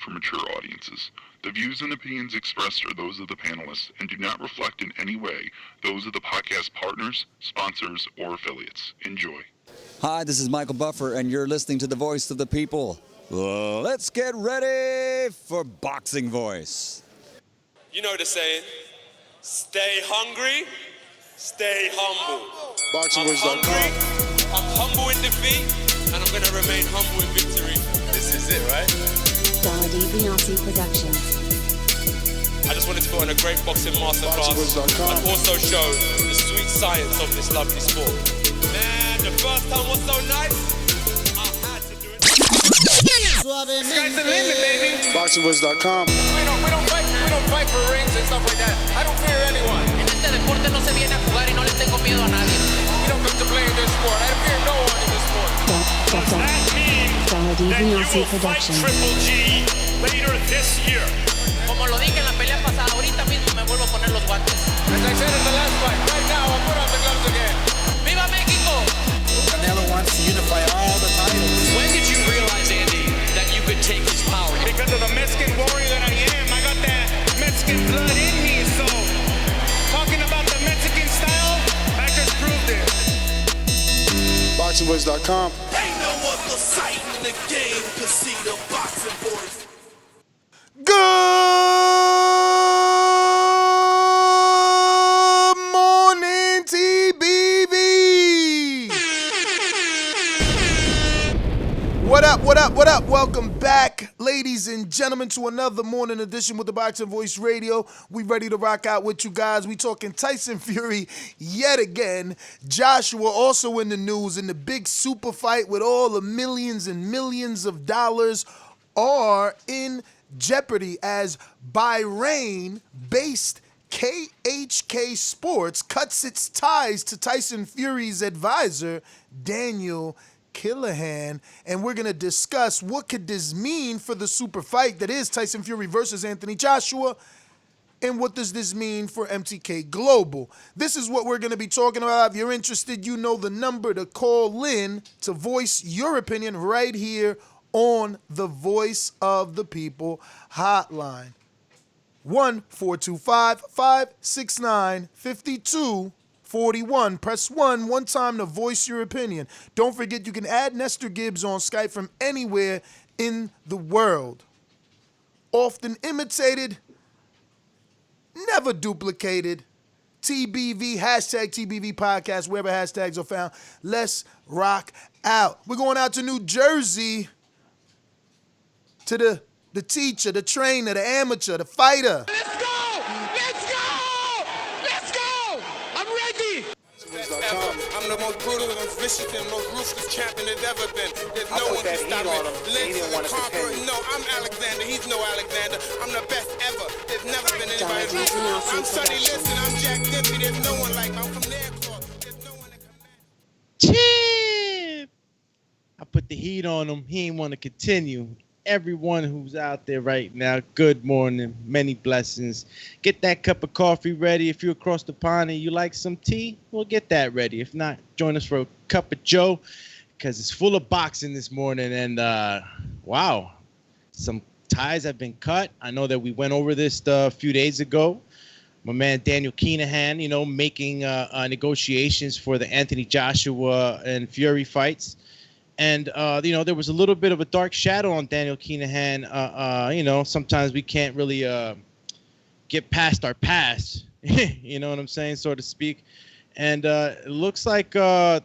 for mature audiences. The views and opinions expressed are those of the panelists and do not reflect in any way those of the podcast partners, sponsors, or affiliates. Enjoy. Hi, this is Michael Buffer, and you're listening to the Voice of the People. Let's get ready for Boxing Voice. You know the saying, stay hungry, stay humble. I'm hungry, I'm humble in defeat, and I'm going to remain humble in victory. This is it, right? Jeopardy Productions. I just wanted to put on a great boxing masterclass and also show the sweet science of this lovely sport. Man, the first time was so nice, I had to do it. Sky's the limit, baby. BoxingVoice.com. We don't fight for rings and stuff like that. I don't fear anyone. En este deporte no se viene a jugar y no le tengo miedo a nadie. We don't come to play in this sport. I fear no one in this sport. Jeopardy Productions. Triple G later this year. Como lo dije en la pelea pasada, ahorita mismo me vuelvo a poner los guantes. As I said in the last fight, right now I'll put on the gloves again. ¡Viva México! Canelo wants to unify all the titles. When did you realize, Andy, that you could take his power? Because of the Mexican warrior that I am, I got that Mexican blood in me. So, talking about the Mexican style, I just proved it. BoxingVoice.com. Ain't no other sight in the game to see the boxing boys. Good morning, TBV. What up, what up, what up? Welcome back, ladies and gentlemen, to another morning edition with the Boxing Voice Radio. We ready to rock out with you guys. We talking Tyson Fury yet again. Joshua also in the news in the big super fight with all the millions and millions of dollars are in Jeopardy as Bahrain-based KHK Sports cuts its ties to Tyson Fury's advisor, Daniel Kinahan, and we're going to discuss what could this mean for the super fight that is Tyson Fury versus Anthony Joshua, and what does this mean for MTK Global. This is what we're going to be talking about. If you're interested, you know the number to call in to voice your opinion right here on the Voice of the People hotline. 1-425-569-5241. Press 1 one time to voice your opinion. Don't forget you can add Nestor Gibbs on Skype from anywhere in the world. Often imitated, never duplicated. TBV, hashtag TBV podcast, wherever hashtags are found. Let's rock out. We're going out to New Jersey to the teacher, the trainer, the amateur, the fighter. Let's go! Let's go! Let's go! I'm ready! I'm the most brutal and vicious and most ruthless champion there's ever been. There's no one can stop me. Lynch the conqueror. No, I'm Alexander. He's no Alexander. I'm the best ever. There's never been anybody like me. I'm Sonny Liston. I'm Jack Dempsey. There's no one like me. I'm from Nairclaw. There's no one that can match. Chip! I put the heat on him. He ain't want to continue. Everyone who's out there right now, good morning, many blessings. Get that cup of coffee ready. If you're across the pond and you like some tea, we'll get that ready. If not, join us for a cup of joe, because it's full of boxing this morning. And wow, some ties have been cut. I know that we went over this a few days ago. My man Daniel Kinahan, making negotiations for the Anthony Joshua and Fury fights. And, there was a little bit of a dark shadow on Daniel Kinahan. Sometimes we can't really get past our past, you know what I'm saying, so to speak. And it looks like Sky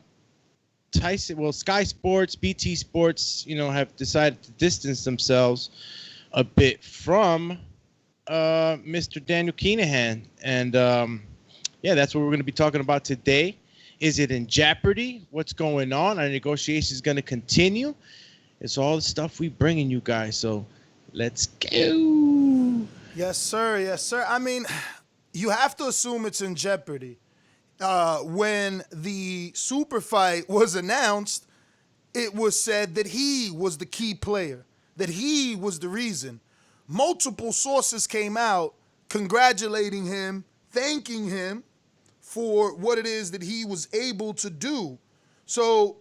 Sports, BT Sports, have decided to distance themselves a bit from Mr. Daniel Kinahan. And, that's what we're going to be talking about today. Is it in jeopardy? What's going on? Our negotiation is going to continue. It's all the stuff we bringing you guys. So let's go. Yes, sir. Yes, sir. I mean, you have to assume it's in jeopardy. When the super fight was announced, it was said that he was the key player, that he was the reason. Multiple sources came out congratulating him, thanking him for what it is that he was able to do. So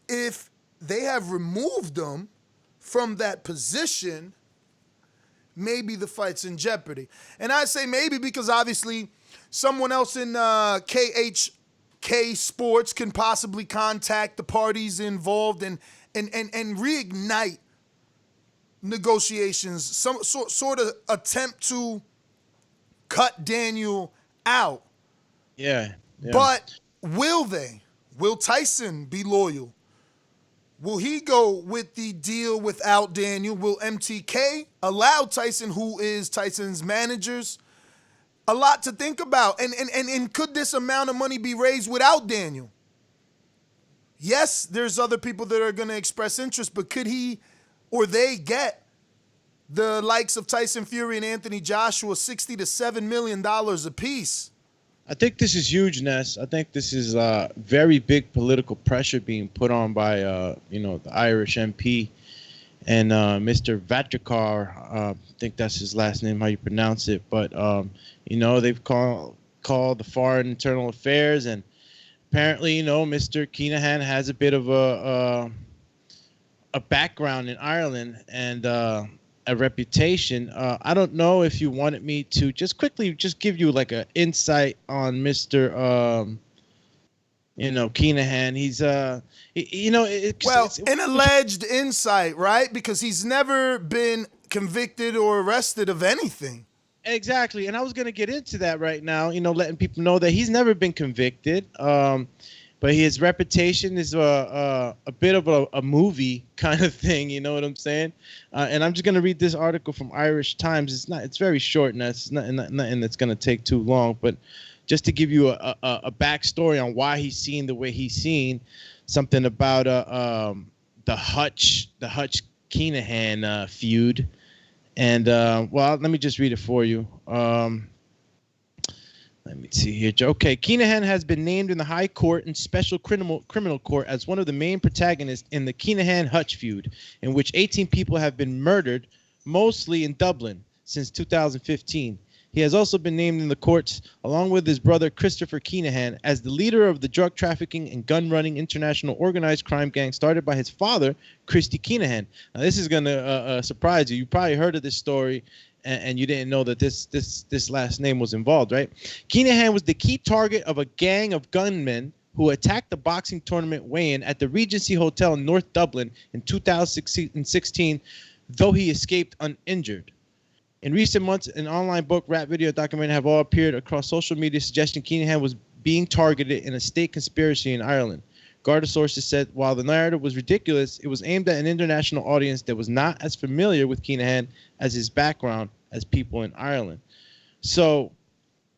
if they have removed him from that position, maybe the fight's in jeopardy. And I say maybe because obviously someone else in KHK Sports can possibly contact the parties involved and reignite negotiations, some sort of attempt to cut Daniel out. Yeah. But will they? Will Tyson be loyal? Will he go with the deal without Daniel? Will MTK allow Tyson, who is Tyson's managers? A lot to think about. And could this amount of money be raised without Daniel? Yes, there's other people that are going to express interest, but could he or they get the likes of Tyson Fury and Anthony Joshua $60 to $7 million apiece? I think this is huge, Ness. I think this is very big political pressure being put on by, the Irish MP and Mr. Vatrikar. I think that's his last name, how you pronounce it. But, they've called the Foreign Internal Affairs. And apparently, Mr. Kinahan has a bit of a background in Ireland and a reputation. I don't know if you wanted me to just quickly give you like an insight on Mr. Kinahan. He's an alleged insight, right? Because he's never been convicted or arrested of anything. Exactly, and I was gonna get into that right now. Letting people know that he's never been convicted. But his reputation is a bit of a movie kind of thing, you know what I'm saying? And I'm just gonna read this article from Irish Times. It's very short, and it's nothing that's gonna take too long. But just to give you a backstory on why he's seen the way he's seen, something about the Hutch Kinahan feud, and let me just read it for you. Let me see here. Okay, Kinahan has been named in the High Court and Special Criminal Court as one of the main protagonists in the Kinahan-Hutch feud, in which 18 people have been murdered, mostly in Dublin, since 2015. He has also been named in the courts, along with his brother Christopher Kinahan, as the leader of the drug trafficking and gun-running international organized crime gang started by his father, Christy Kinahan. Now, this is going to surprise you. You probably heard of this story, and you didn't know that this last name was involved, right? Kinahan was the key target of a gang of gunmen who attacked the boxing tournament weigh-in at the Regency Hotel in North Dublin in 2016, though he escaped uninjured. In recent months, an online book, rap video, documentary have all appeared across social media suggesting Kinahan was being targeted in a state conspiracy in Ireland. Garda sources said while the narrative was ridiculous, it was aimed at an international audience that was not as familiar with Kinahan as his background as people in Ireland. So,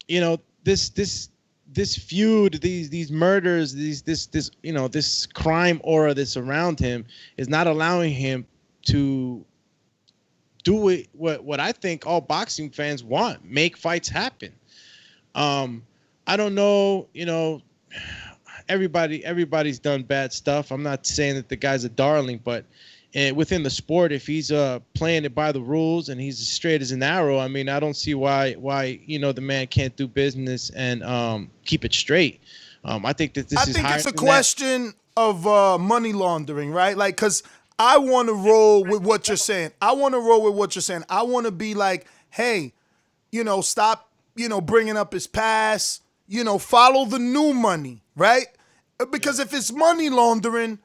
this feud, these murders, this crime aura that's around him is not allowing him to do what I think all boxing fans want: make fights happen. I don't know, everybody's done bad stuff. I'm not saying that the guy's a darling, but within the sport, if he's playing it by the rules and he's as straight as an arrow, I mean, I don't see why the man can't do business and keep it straight. I think that I think it's a question of money laundering, right? Like, because I want to roll with what you're saying. I want to be like, hey, stop, bringing up his past, follow the new money, right? Because if it's money laundering,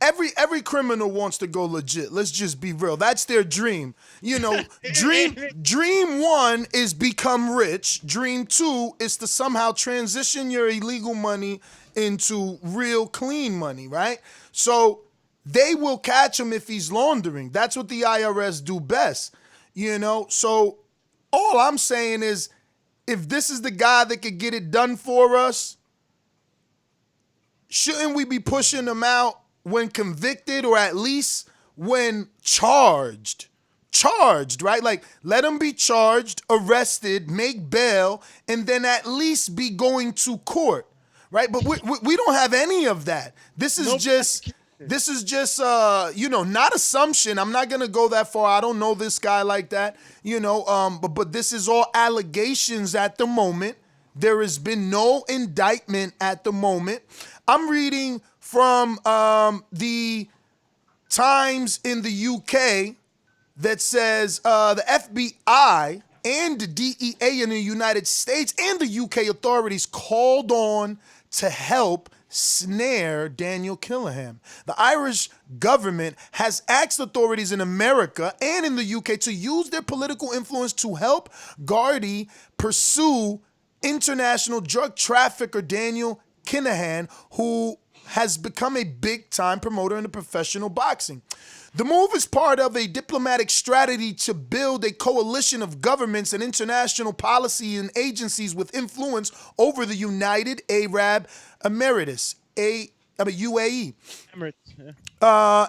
every criminal wants to go legit. Let's just be real. That's their dream. Dream one is become rich. Dream two is to somehow transition your illegal money into real clean money, right? So they will catch him if he's laundering. That's what the IRS do best, So all I'm saying is, if this is the guy that could get it done for us, shouldn't we be pushing him out when convicted, or at least when charged? Charged, right? Like, let him be charged, arrested, make bail, and then at least be going to court, right? But we don't have any of that. This is just not assumption. I'm not gonna go that far. I don't know this guy like that, but this is all allegations at the moment. There has been no indictment at the moment. I'm reading from the Times in the UK that says the FBI and the DEA in the United States and the UK authorities called on to help snare Daniel Kinahan. The Irish government has asked authorities in America and in the UK to use their political influence to help Gardaí pursue international drug trafficker Daniel Kinahan, who has become a big-time promoter in the professional boxing. The move is part of a diplomatic strategy to build a coalition of governments and international policy and agencies with influence over the United Arab Emirates, UAE,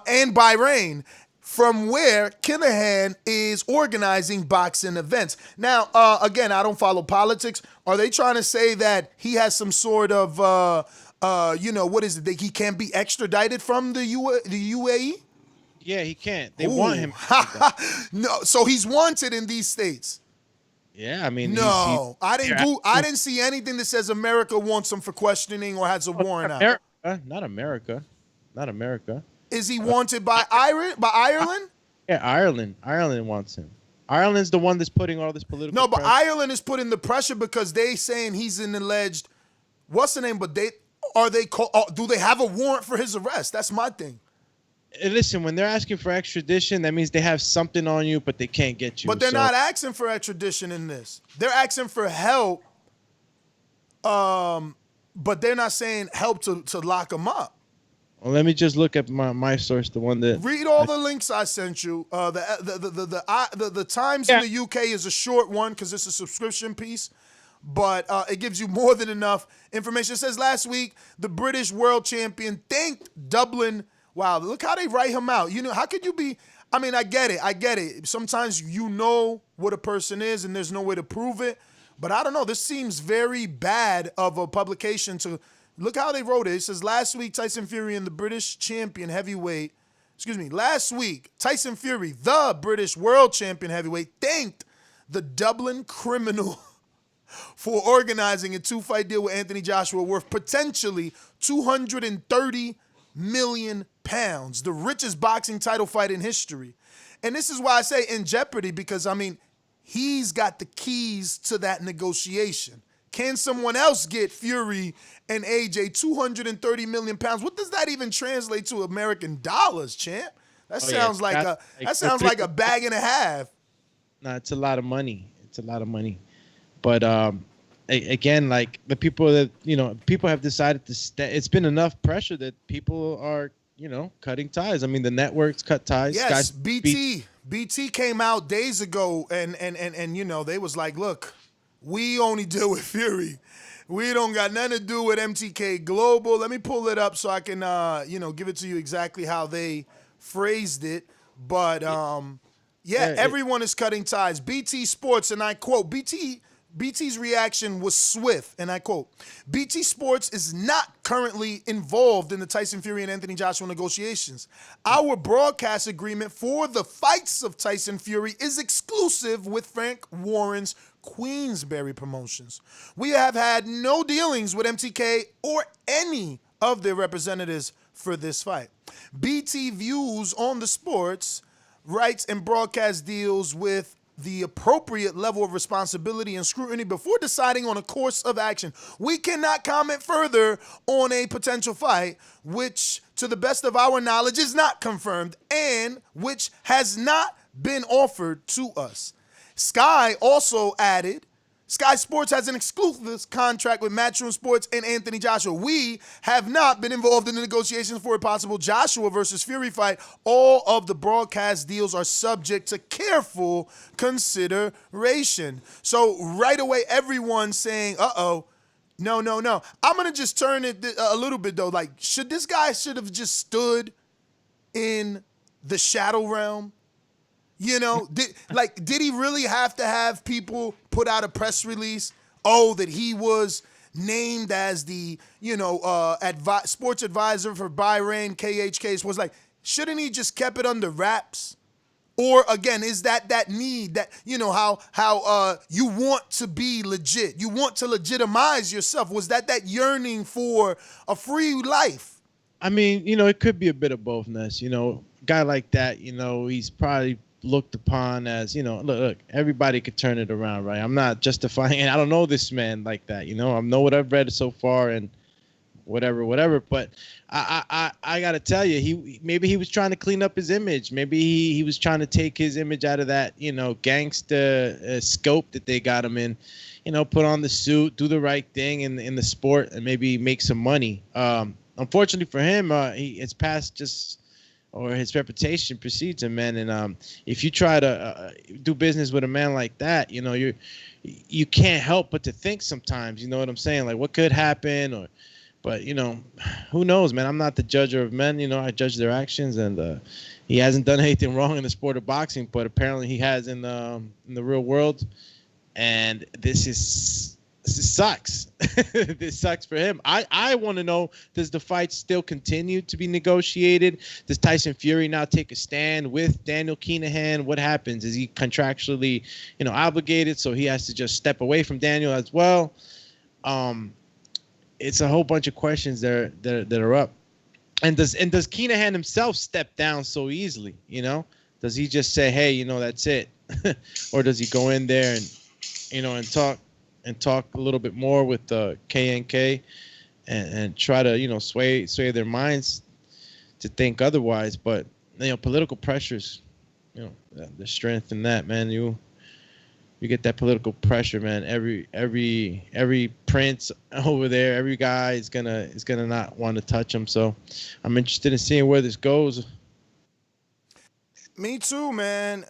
and Bahrain, from where Kinahan is organizing boxing events. Now, again, I don't follow politics. Are they trying to say that he has some sort of, what is it, that he can't be extradited from the UAE? Yeah, he can't. They want him. No, so he's wanted in these states. Yeah, I mean, I didn't see anything that says America wants him for questioning or has a warrant out. Not America. Is he wanted by Ireland? Yeah, Ireland. Ireland wants him. Ireland's the one that's putting all this political. No, but pressure. Ireland is putting the pressure because they saying he's an alleged. What's the name? But do they have a warrant for his arrest? That's my thing. Listen, when they're asking for extradition, that means they have something on you, but they can't get you. But they're not asking for extradition in this. They're asking for help, but they're not saying help to lock him up. Well, let me just look at my source, the one that... Read all the links I sent you. The Times in the UK is a short one because it's a subscription piece, but it gives you more than enough information. It says last week, the British world champion thanked Dublin. Wow, look how they write him out. You know, how could you be... I mean, I get it. Sometimes you know what a person is and there's no way to prove it. But I don't know. This seems very bad of a publication to... Look how they wrote it. It says, last week, Tyson Fury and the British champion heavyweight... Last week, Tyson Fury, the British world champion heavyweight, thanked the Dublin criminal for organizing a two-fight deal with Anthony Joshua worth potentially £230 million, the richest boxing title fight in history. And this is why I say in Jeopardy, because, I mean, he's got the keys to that negotiation. Can someone else get Fury and AJ 230 million pounds? What does that even translate to American dollars, champ? That sounds like a bag and a half. No, it's a lot of money. But again, like the people that people have decided to it's been enough pressure that people are cutting ties. I mean, the networks cut ties. Yes, BT came out days ago and they was like, look, we only deal with Fury. We don't got nothing to do with MTK Global. Let me pull it up so I can give it to you exactly how they phrased it. But everyone is cutting ties. BT Sports, and I quote, BT's reaction was swift, and I quote, BT Sports is not currently involved in the Tyson Fury and Anthony Joshua negotiations. Our broadcast agreement for the fights of Tyson Fury is exclusive with Frank Warren's Queensberry Promotions. We have had no dealings with MTK or any of their representatives for this fight. BT views on the sports rights and broadcast deals with the appropriate level of responsibility and scrutiny before deciding on a course of action. We cannot comment further on a potential fight, which, to the best of our knowledge, is not confirmed and which has not been offered to us. Sky also added, Sky Sports has an exclusive contract with Matchroom Sports and Anthony Joshua. We have not been involved in the negotiations for a possible Joshua versus Fury fight. All of the broadcast deals are subject to careful consideration. So right away, everyone's saying, no. I'm going to just turn it a little bit, though. Like, this guy should have just stood in the shadow realm? Did he really have to have people put out a press release? That he was named as the, sports advisor for Bahrain, KHK Sports. Like, shouldn't he just kept it under wraps? Or again, is that need that, how you want to be legit? You want to legitimize yourself. Was that yearning for a free life? I mean, it could be a bit of both, Ness. Guy like that, he's probably looked upon as, look, everybody could turn it around, right? I'm not justifying, and I don't know this man like that, I know what I've read so far and whatever. But I gotta tell you, maybe he was trying to clean up his image. Maybe he was trying to take his image out of that, gangsta scope that they got him in. Put on the suit, do the right thing in the sport, and maybe make some money. Unfortunately for him, his reputation precedes him, man. And if you try to do business with a man like that, you can't help but to think sometimes. You know what I'm saying? Like, what could happen? But who knows, man? I'm not the judger of men. I judge their actions, and he hasn't done anything wrong in the sport of boxing, but apparently he has in the real world. And this sucks. This sucks for him. I want to know, does the fight still continue to be negotiated? Does Tyson Fury now take a stand with Daniel Kinahan? What happens? Is he contractually, obligated, so he has to just step away from Daniel as well? It's a whole bunch of questions that are up. And does Kinahan himself step down so easily? Does he just say, hey, that's it? Or does he go in there and talk a little bit more with the KNK and try to, sway their minds to think otherwise? But, political pressures, the strength in that, man. You get that political pressure, man. Every prince over there, every guy is gonna not want to touch him. So I'm interested in seeing where this goes. Me too, man.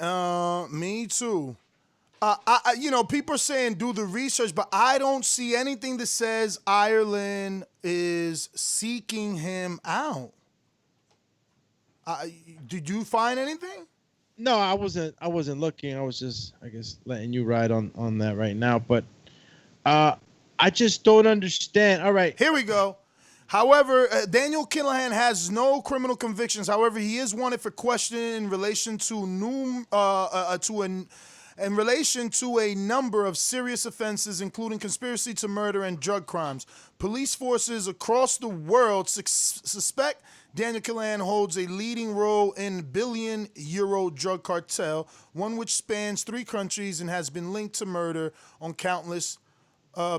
Me too. People are saying do the research, but I don't see anything that says Ireland is seeking him out. Did you find anything? No, I wasn't looking. I was just, I guess, letting you ride on that right now. But I just don't understand. All right. Here we go. However, Daniel Kinahan has no criminal convictions. However, he is wanted for questioning in relation to in relation to a number of serious offenses, including conspiracy to murder and drug crimes. Police forces across the world suspect Daniel Kinahan holds a leading role in billion-euro drug cartel, one which spans 3 countries and has been linked to murder on countless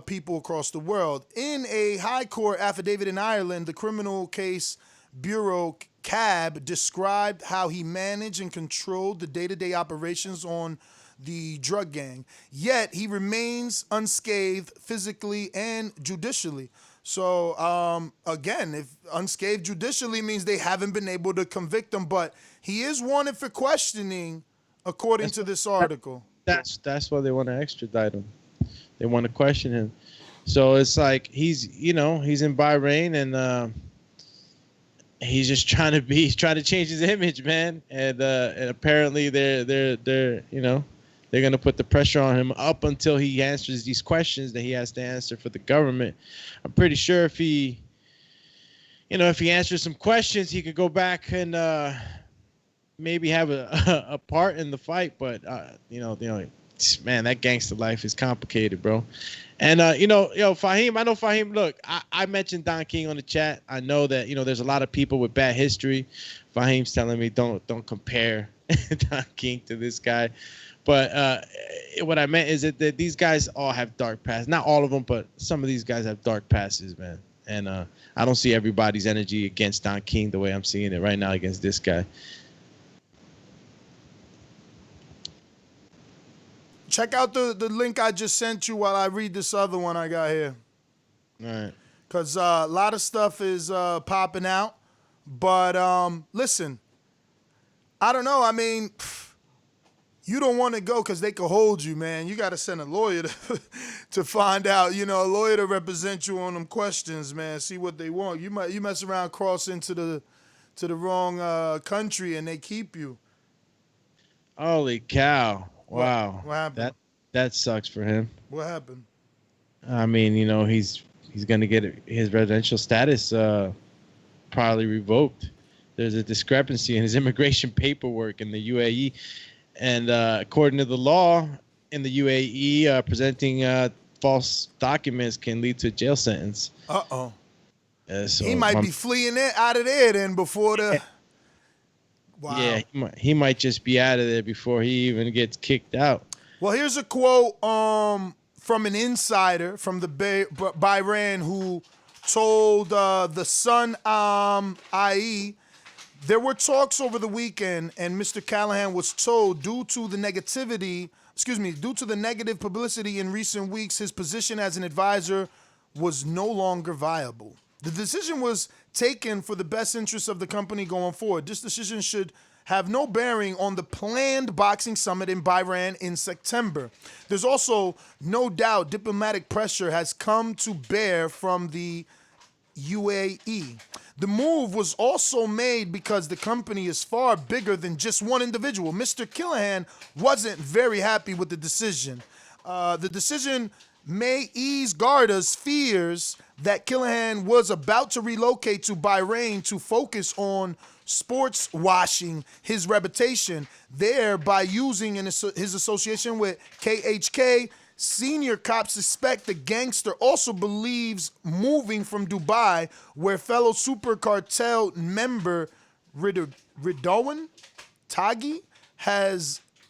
people across the world. In a high court affidavit in Ireland, the Criminal Case Bureau CAB described how he managed and controlled the day-to-day operations on the drug gang. Yet he remains unscathed physically and judicially. So, again, if unscathed judicially means they haven't been able to convict him, but he is wanted for questioning, according to this article. That's why they want to extradite him. They want to question him. So it's like he's in Bahrain and he's just trying to change his image, man. And apparently they're going to put the pressure on him up until he answers these questions that he has to answer for the government. I'm pretty sure if he answers some questions, he could go back and maybe have a part in the fight. But man, that gangster life is complicated, bro. And Fahim, I know Fahim. Look, I mentioned Don King on the chat. I know that there's a lot of people with bad history. Fahim's telling me don't compare Don King to this guy. But what I meant is that these guys all have dark pasts. Not all of them, but some of these guys have dark pasts, man. And I don't see everybody's energy against Don King the way I'm seeing it right now against this guy. Check out the link I just sent you while I read this other one I got here. All right. Because a lot of stuff is popping out. But listen, I don't know. I mean, you don't want to go because they could hold you, man. You got to send a lawyer to find out, a lawyer to represent you on them questions, man. See what they want. You mess around, cross into the wrong country, and they keep you. Holy cow. Wow. What happened? That sucks for him. What happened? I mean, he's going to get his residential status probably revoked. There's a discrepancy in his immigration paperwork in the UAE. And according to the law in the UAE, presenting false documents can lead to a jail sentence. Uh-oh. So he might be fleeing out of there then before the... Wow. Yeah, he might just be out of there before he even gets kicked out. Well, here's a quote from an insider from the Bahrain who told the Sun IE there were talks over the weekend, and Mr. Kinahan was told due to the negative publicity in recent weeks, his position as an advisor was no longer viable. The decision was taken for the best interests of the company going forward. This decision should have no bearing on the planned boxing summit in Bahrain in September. There's also no doubt diplomatic pressure has come to bear from the UAE. The move was also made because the company is far bigger than just one individual. Mr. Kinahan wasn't very happy with the decision. The decision may ease Garda's fears that Kinahan was about to relocate to Bahrain to focus on sports washing his reputation there by using his association with KHK. Senior cops suspect the gangster also believes moving from Dubai, where fellow super cartel member Ridwan Taghi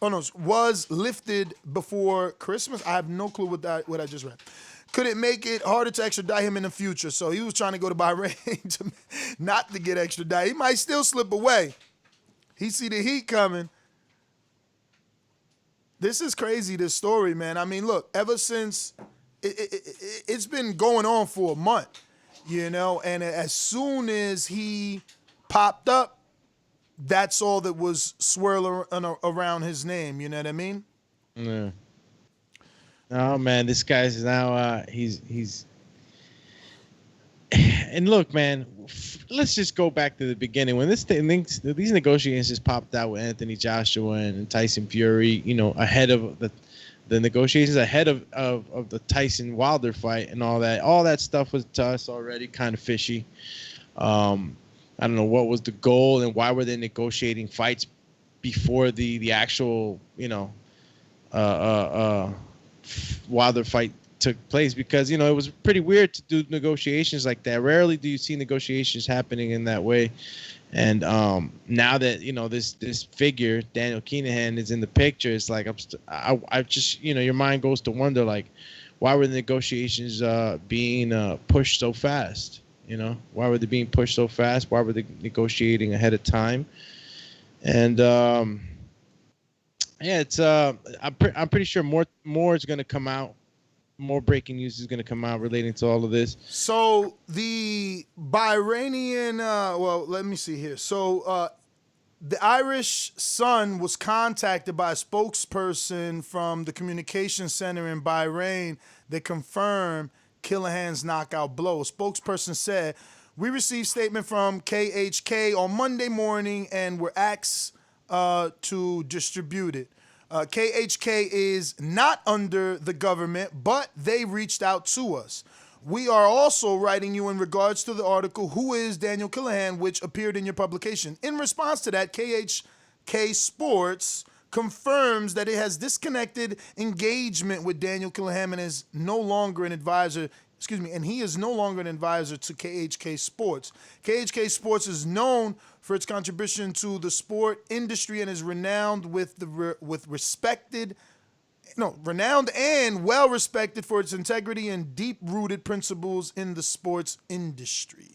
was lifted before Christmas. I have no clue what I just read. Could it make it harder to extradite him in the future? So he was trying to go to Bahrain not to get extradited. He might still slip away. He see the heat coming. This is crazy, this story, man. I mean, look, ever since it's been going on for a month, and as soon as he popped up, that's all that was swirling around his name. You know what I mean? Yeah. Oh man, this guy's now he's and look, man, let's just go back to the beginning when these negotiations popped out with Anthony Joshua and Tyson Fury. Ahead of the negotiations, ahead of the Tyson Wilder fight and all that. All that stuff was to us already kind of fishy. I don't know what was the goal and why were they negotiating fights before the actual Wilder fight took place, because it was pretty weird to do negotiations like that. Rarely do you see negotiations happening in that way. And now that this figure Daniel Kinahan is in the picture, it's like I just your mind goes to wonder, like, why were the negotiations being pushed so fast? Why were they being pushed so fast? Why were they negotiating ahead of time? And it's I'm pretty sure more is going to come out. More breaking news is going to come out relating to all of this. So the Bahrainian, let me see here. So the Irish Sun was contacted by a spokesperson from the communications center in Bahrain that confirmed Kinahan's knockout blow. A spokesperson said, "We received statement from KHK on Monday morning and were asked to distribute it. KHK is not under the government, but they reached out to us. We are also writing you in regards to the article, Who is Daniel Kinahan, which appeared in your publication. In response to that, KHK Sports confirms that it has disconnected engagement with Daniel Kinahan and is no longer an advisor. And he is no longer an advisor to KHK Sports. KHK Sports is known for its contribution to the sport industry and is renowned renowned and well respected for its integrity and deep-rooted principles in the sports industry."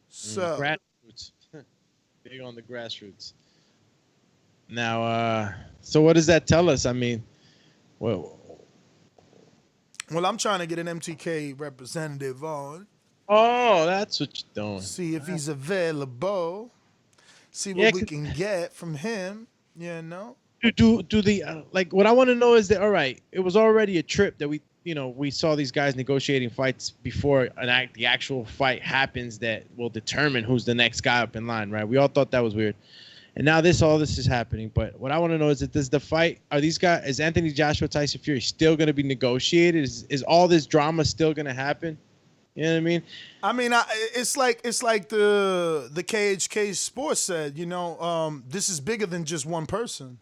So, grassroots, big on the grassroots. Now, so what does that tell us? I mean, well, I'm trying to get an MTK representative on. Oh, that's what you're doing. See if he's available. See what we can get from him. Do the like? What I want to know is that, all right, it was already a trip that we saw these guys negotiating fights before the actual fight happens that will determine who's the next guy up in line, right? We all thought that was weird. And now all this is happening. But what I want to know is that is Anthony Joshua, Tyson Fury still going to be negotiated? Is all this drama still going to happen? You know what I mean? I mean, it's like the KHK Sports said, this is bigger than just one person.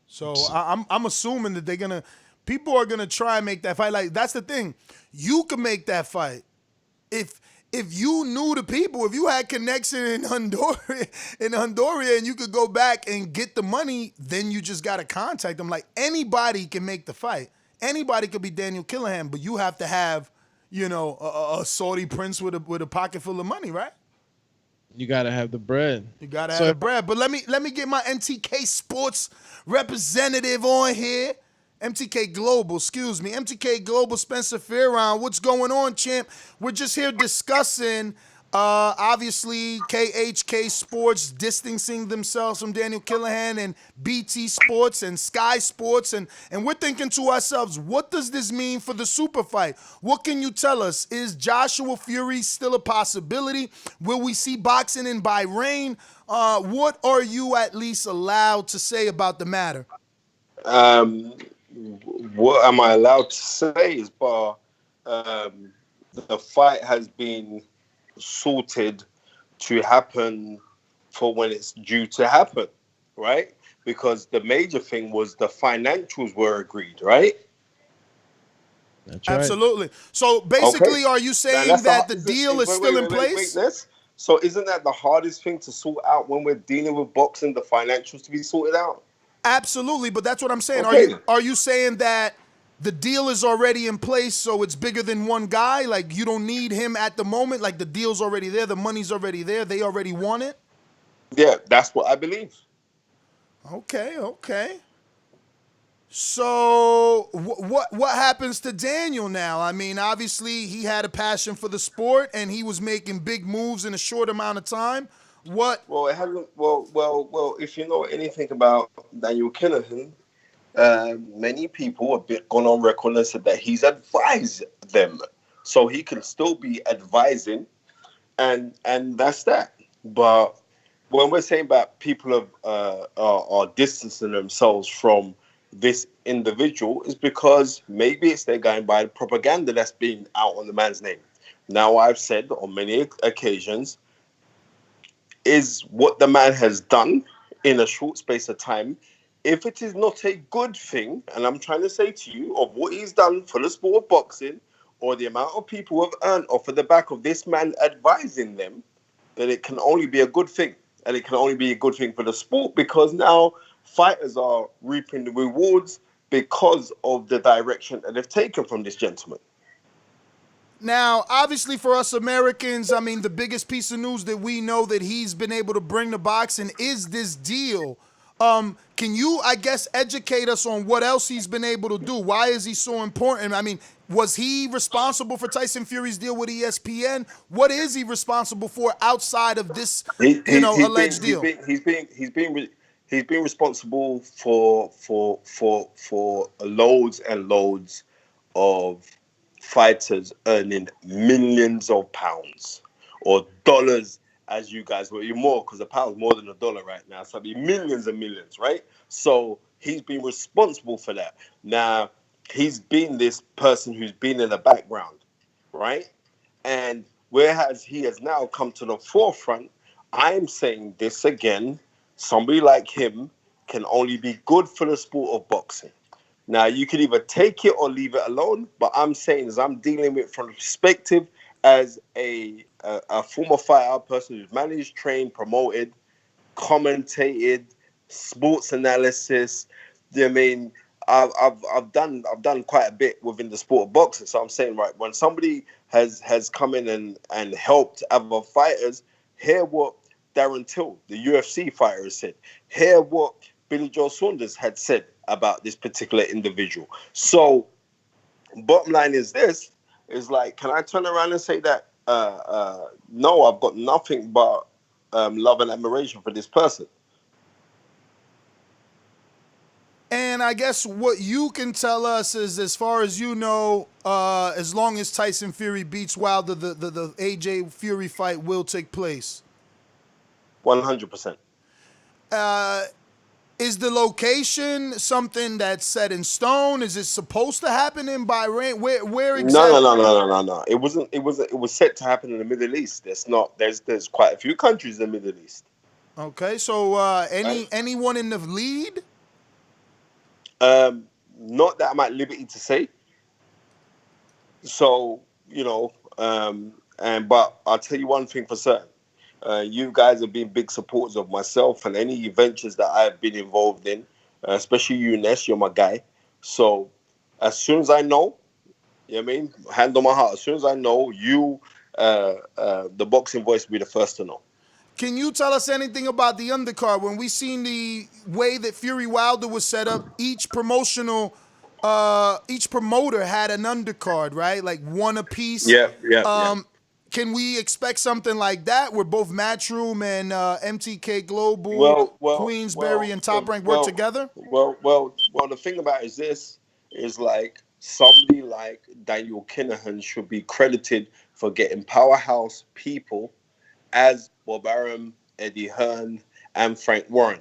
So I'm assuming that people are gonna try and make that fight. Like, that's the thing. You can make that fight. If if you knew the people, if you had connection in Honduras, and you could go back and get the money, then you just got to contact them. Like, anybody can make the fight. Anybody could be Daniel Kinahan, but you have to have, a Saudi prince with a pocket full of money, right? You gotta have the bread. You gotta have the bread. But let me get my MTK Sports representative on here. MTK Global, MTK Global, Spencer Fearon. What's going on, champ? We're just here discussing, obviously, KHK Sports distancing themselves from Daniel Kinahan and BT Sports and Sky Sports. And we're thinking to ourselves, what does this mean for the super fight? What can you tell us? Is Joshua Fury still a possibility? Will we see boxing in Bahrain? What are you at least allowed to say about the matter? What am I allowed to say is, the fight has been sorted to happen for when it's due to happen, right? Because the major thing was the financials were agreed, right? That's right. Absolutely. So basically, Are you saying that the deal is still in place? So isn't that the hardest thing to sort out when we're dealing with boxing, the financials to be sorted out? Absolutely, but that's what I'm saying. Okay. Are you saying that the deal is already in place, so it's bigger than one guy? Like, you don't need him at the moment? Like, the deal's already there, the money's already there, they already want it? Yeah, that's what I believe. Okay. So what happens to Daniel now? I mean, obviously he had a passion for the sport and he was making big moves in a short amount of time. What? Well, it hasn't. Well. If you know anything about Daniel Kinahan, many people have gone on record and said that he's advised them, so he can still be advising, and that's that. But when we're saying that people are distancing themselves from this individual, is because maybe it's they're going by the propaganda that's being out on the man's name. Now, I've said on many occasions, is what the man has done in a short space of time, if it is not a good thing, and I'm trying to say to you, of what he's done for the sport of boxing, or the amount of people who have earned off of the back of this man advising them, then it can only be a good thing. And it can only be a good thing for the sport, because now fighters are reaping the rewards because of the direction that they've taken from this gentleman. Now, obviously for us Americans, I mean, the biggest piece of news that we know that he's been able to bring to boxing is this deal. Can you, I guess, educate us on what else he's been able to do? Why is he so important? I mean, was he responsible for Tyson Fury's deal with ESPN? What is he responsible for outside of this, alleged deal? He's been responsible for loads and loads of fighters earning millions of pounds or dollars, as you guys were, more, because a pound's more than $1 right now, so it'd be millions and millions, right? So he's been responsible for that. Now, he's been this person who's been in the background, right? And whereas he has now come to the forefront, I'm saying this again, somebody like him can only be good for the sport of boxing. Now, you can either take it or leave it alone, but I'm saying is I'm dealing with it from the perspective as a former fighter, person who's managed, trained, promoted, commentated, sports analysis. I mean, I've done quite a bit within the sport of boxing. So I'm saying, right, when somebody has come in and helped other fighters, hear what Darren Till, the UFC fighter, has said. Hear what Billy Joe Saunders had said about this particular individual. So, bottom line is this, is like, can I turn around and say that, no, I've got nothing but love and admiration for this person? And I guess what you can tell us is, as far as you know, as long as Tyson Fury beats Wilder, the AJ Fury fight will take place. 100%. Is the location something that's set in stone? Is it supposed to happen in Bahrain? Where exactly? No. It wasn't. It was set to happen in the Middle East. There's quite a few countries in the Middle East. Okay, so anyone in the lead? Not that I'm at liberty to say. So, But I'll tell you one thing for certain. You guys have been big supporters of myself and any ventures that I've been involved in, especially you, Ness. You're my guy. So as soon as I know, you know what I mean, hand on my heart, as soon as I know, the boxing voice will be the first to know. Can you tell us anything about the undercard? When we seen the way that Fury Wilder was set up, each promoter had an undercard, right? Like one apiece. Yeah. Can we expect something like that where both Matchroom and MTK Global, Queensberry, and Top Rank work together? Well. The thing about it is this is like somebody like Daniel Kinahan should be credited for getting powerhouse people as Bob Arum, Eddie Hearn, and Frank Warren.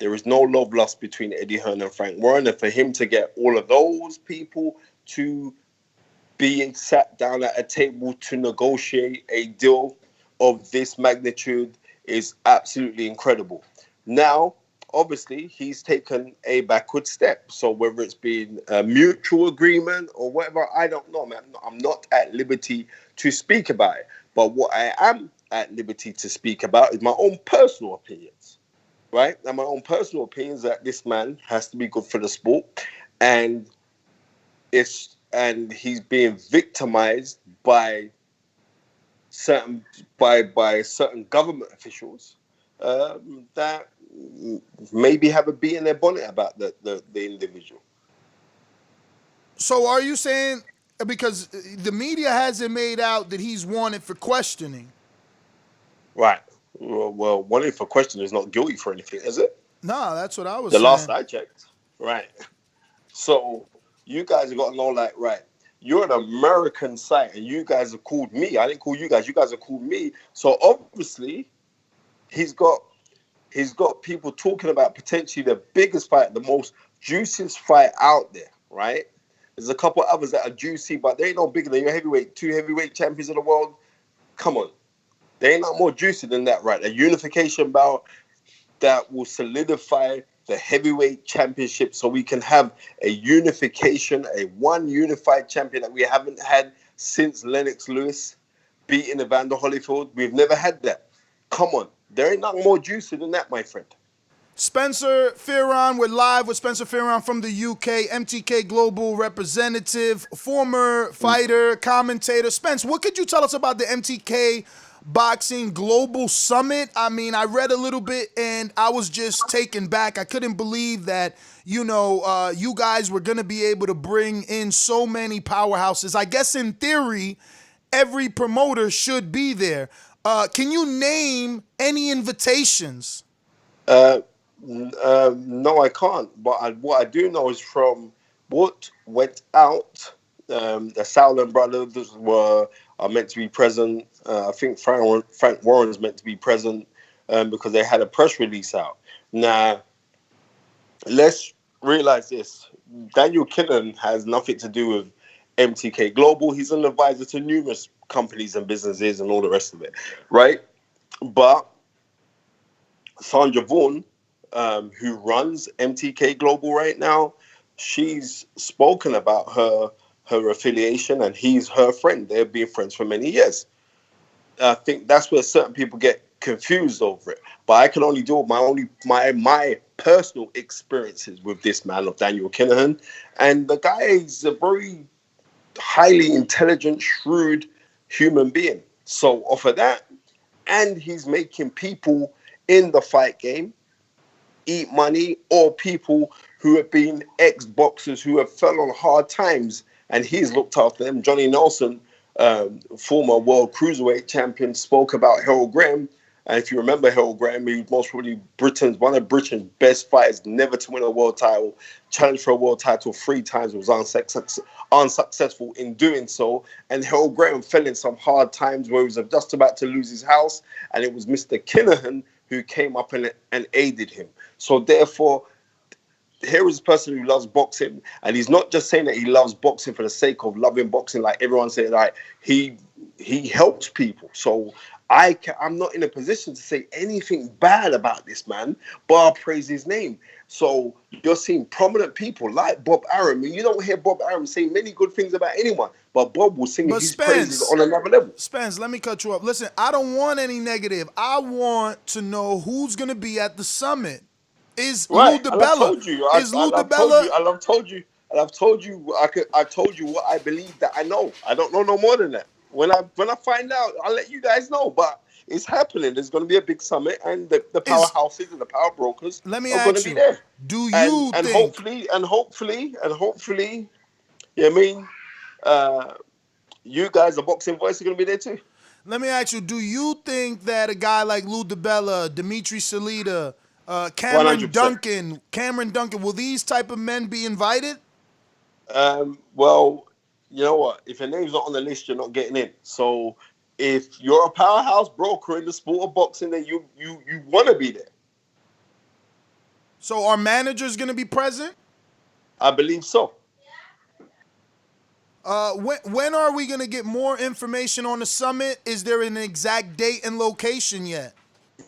There is no love lost between Eddie Hearn and Frank Warren, and for him to get all of those people to being sat down at a table to negotiate a deal of this magnitude is absolutely incredible. Now, obviously, he's taken a backward step. So whether it's been a mutual agreement or whatever, I don't know, man. I'm not at liberty to speak about it. But what I am at liberty to speak about is my own personal opinions, right? And my own personal opinions that this man has to be good for the sport. And he's being victimized by certain government officials that maybe have a bee in their bonnet about the individual. So are you saying, because the media hasn't made out that he's wanted for questioning? Right. Well, wanted for questioning is not guilty for anything, is it? Nah, that's what I was saying. The last I checked. Right. So you guys have got to know, like, right, you're an American site and you guys have called me. I didn't call you guys. You guys have called me. So obviously he's got people talking about potentially the biggest fight, the most juiciest fight out there, right? There's a couple others that are juicy, but they ain't no bigger than your heavyweight, 2 heavyweight champions of the world. Come on. They ain't not more juicy than that, right? A unification bout that will solidify the heavyweight championship so we can have a unification, one unified champion that we haven't had since Lennox Lewis beating Evander Holyfield. We've never had that. Come on. There ain't nothing more juicy than that, my friend. Spencer Fearon, we're live with Spencer Fearon from the UK, MTK Global representative, former fighter, commentator. Spence, what could you tell us about the MTK Boxing Global Summit? I mean, I read a little bit and I was just taken back. I couldn't believe that, you guys were going to be able to bring in so many powerhouses. I guess in theory, every promoter should be there. Can you name any invitations? No, I can't. But what I do know is from what went out, the Sauerland brothers are meant to be present. I think Frank Warren is meant to be present because they had a press release out. Now, let's realize this. Daniel Kinahan has nothing to do with MTK Global. He's an advisor to numerous companies and businesses and all the rest of it, right? But Sandra Vaughan, who runs MTK Global right now, she's spoken about her affiliation, and he's her friend. They've been friends for many years. I think that's where certain people get confused over it. But I can only do my personal experiences with this man of Daniel Kinahan, and the guy is a very highly intelligent, shrewd human being. So off of that, and he's making people in the fight game eat money, or people who have been ex-boxers who have fell on hard times, and he's looked after them. Johnny Nelson, former world cruiserweight champion, spoke about Harold Graham. And if you remember Harold Graham, he was most probably one of Britain's best fighters, never to win a world title, challenged for a world title 3 times, was unsuccessful in doing so. And Harold Graham fell in some hard times where he was just about to lose his house, and it was Mr. Kinahan who came up and aided him. So therefore, here is a person who loves boxing, and he's not just saying that he loves boxing for the sake of loving boxing, like everyone said. Like he helps people. So I'm not in a position to say anything bad about this man, but I'll praise his name. So you're seeing prominent people like Bob Arum. You don't hear Bob Arum saying many good things about anyone, but Bob will sing his praises on another level. Spence, let me cut you up. Listen, I don't want any negative. I want to know who's going to be at the summit. Is Lou DiBella? I've told you. I've told you. I told you what I believe that I know. I don't know no more than that. When I find out, I'll let you guys know. But it's happening. There's going to be a big summit, and the powerhouses and the power brokers are going to be there. Do you and think? hopefully, you know what I mean? You guys, the Boxing Voice, are going to be there too. Let me ask you: do you think that a guy like Lou DiBella, Dimitri Salita, Cameron 100%. Duncan, will these type of men be invited? Well, you know what? If your name's not on the list, you're not getting in. So if you're a powerhouse broker in the sport of boxing, then you want to be there. So are managers going to be present? I believe so. When are we going to get more information on the summit? Is there an exact date and location yet?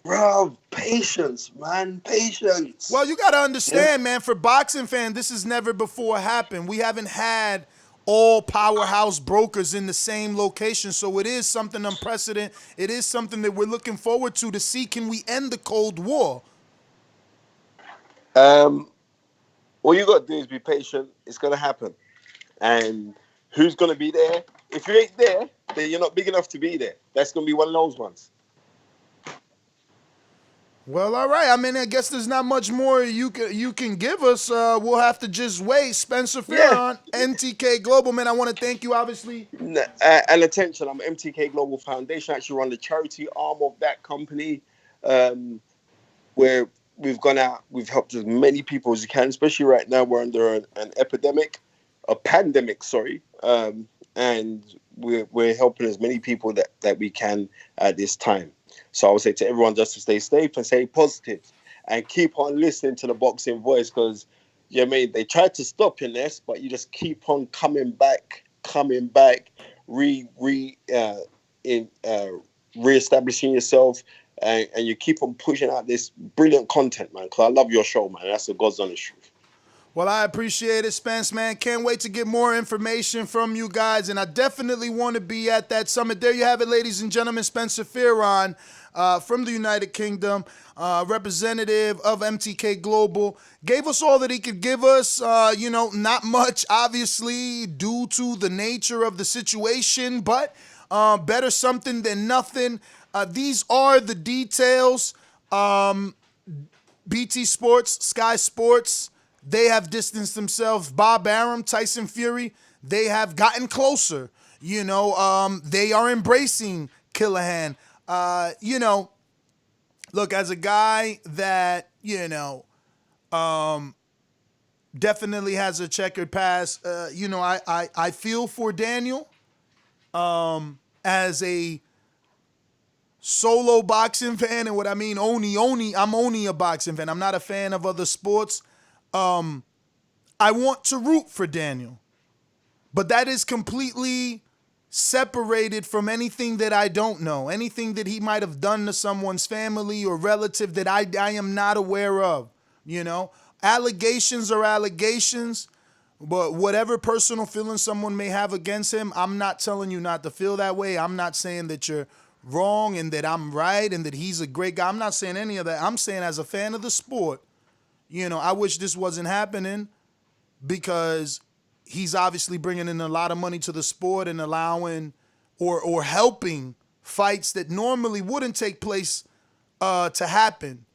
Bro, patience, man, patience. Well, you got to understand, man, for boxing fans, this has never before happened. We haven't had all powerhouse brokers in the same location, so it is something unprecedented. It is something that we're looking forward to see, can we end the Cold War? All you got to do is be patient. It's going to happen. And who's going to be there? If you ain't there, then you're not big enough to be there. That's going to be one of those ones. Well, all right. I mean, I guess there's not much more you can give us. We'll have to just wait. Spencer Fearon, MTK Global. Man, I want to thank you, obviously. And attention, I'm MTK Global Foundation. I actually run the charity arm of that company, where we've gone out. We've helped as many people as we can, especially right now we're under an pandemic, and we're helping as many people that we can at this time. So I would say to everyone just to stay safe and stay positive and keep on listening to the Boxing Voice, because, you know what I mean, they tried to stop your nest, but you just keep on coming back, reestablishing yourself, and you keep on pushing out this brilliant content, man, because I love your show, man. That's the God's honest truth. Well, I appreciate it, Spence, man. Can't wait to get more information from you guys, and I definitely want to be at that summit. There you have it, ladies and gentlemen. Spencer Fearon from the United Kingdom, representative of MTK Global, gave us all that he could give us. Not much, obviously, due to the nature of the situation, but better something than nothing. These are the details. BT Sports, Sky Sports, they have distanced themselves. Bob Arum, Tyson Fury, they have gotten closer. They are embracing Kinahan. Look, as a guy that, definitely has a checkered past, I feel for Daniel as a solo boxing fan. And what I mean, I'm only a boxing fan. I'm not a fan of other sports. I want to root for Daniel, but that is completely separated from anything that I don't know, anything that he might have done to someone's family or relative that I am not aware of. Allegations are allegations, but whatever personal feelings someone may have against him, I'm not telling you not to feel that way. I'm not saying that you're wrong and that I'm right and that he's a great guy. I'm not saying any of that. I'm saying as a fan of the sport, I wish this wasn't happening, because he's obviously bringing in a lot of money to the sport and allowing or helping fights that normally wouldn't take place to happen.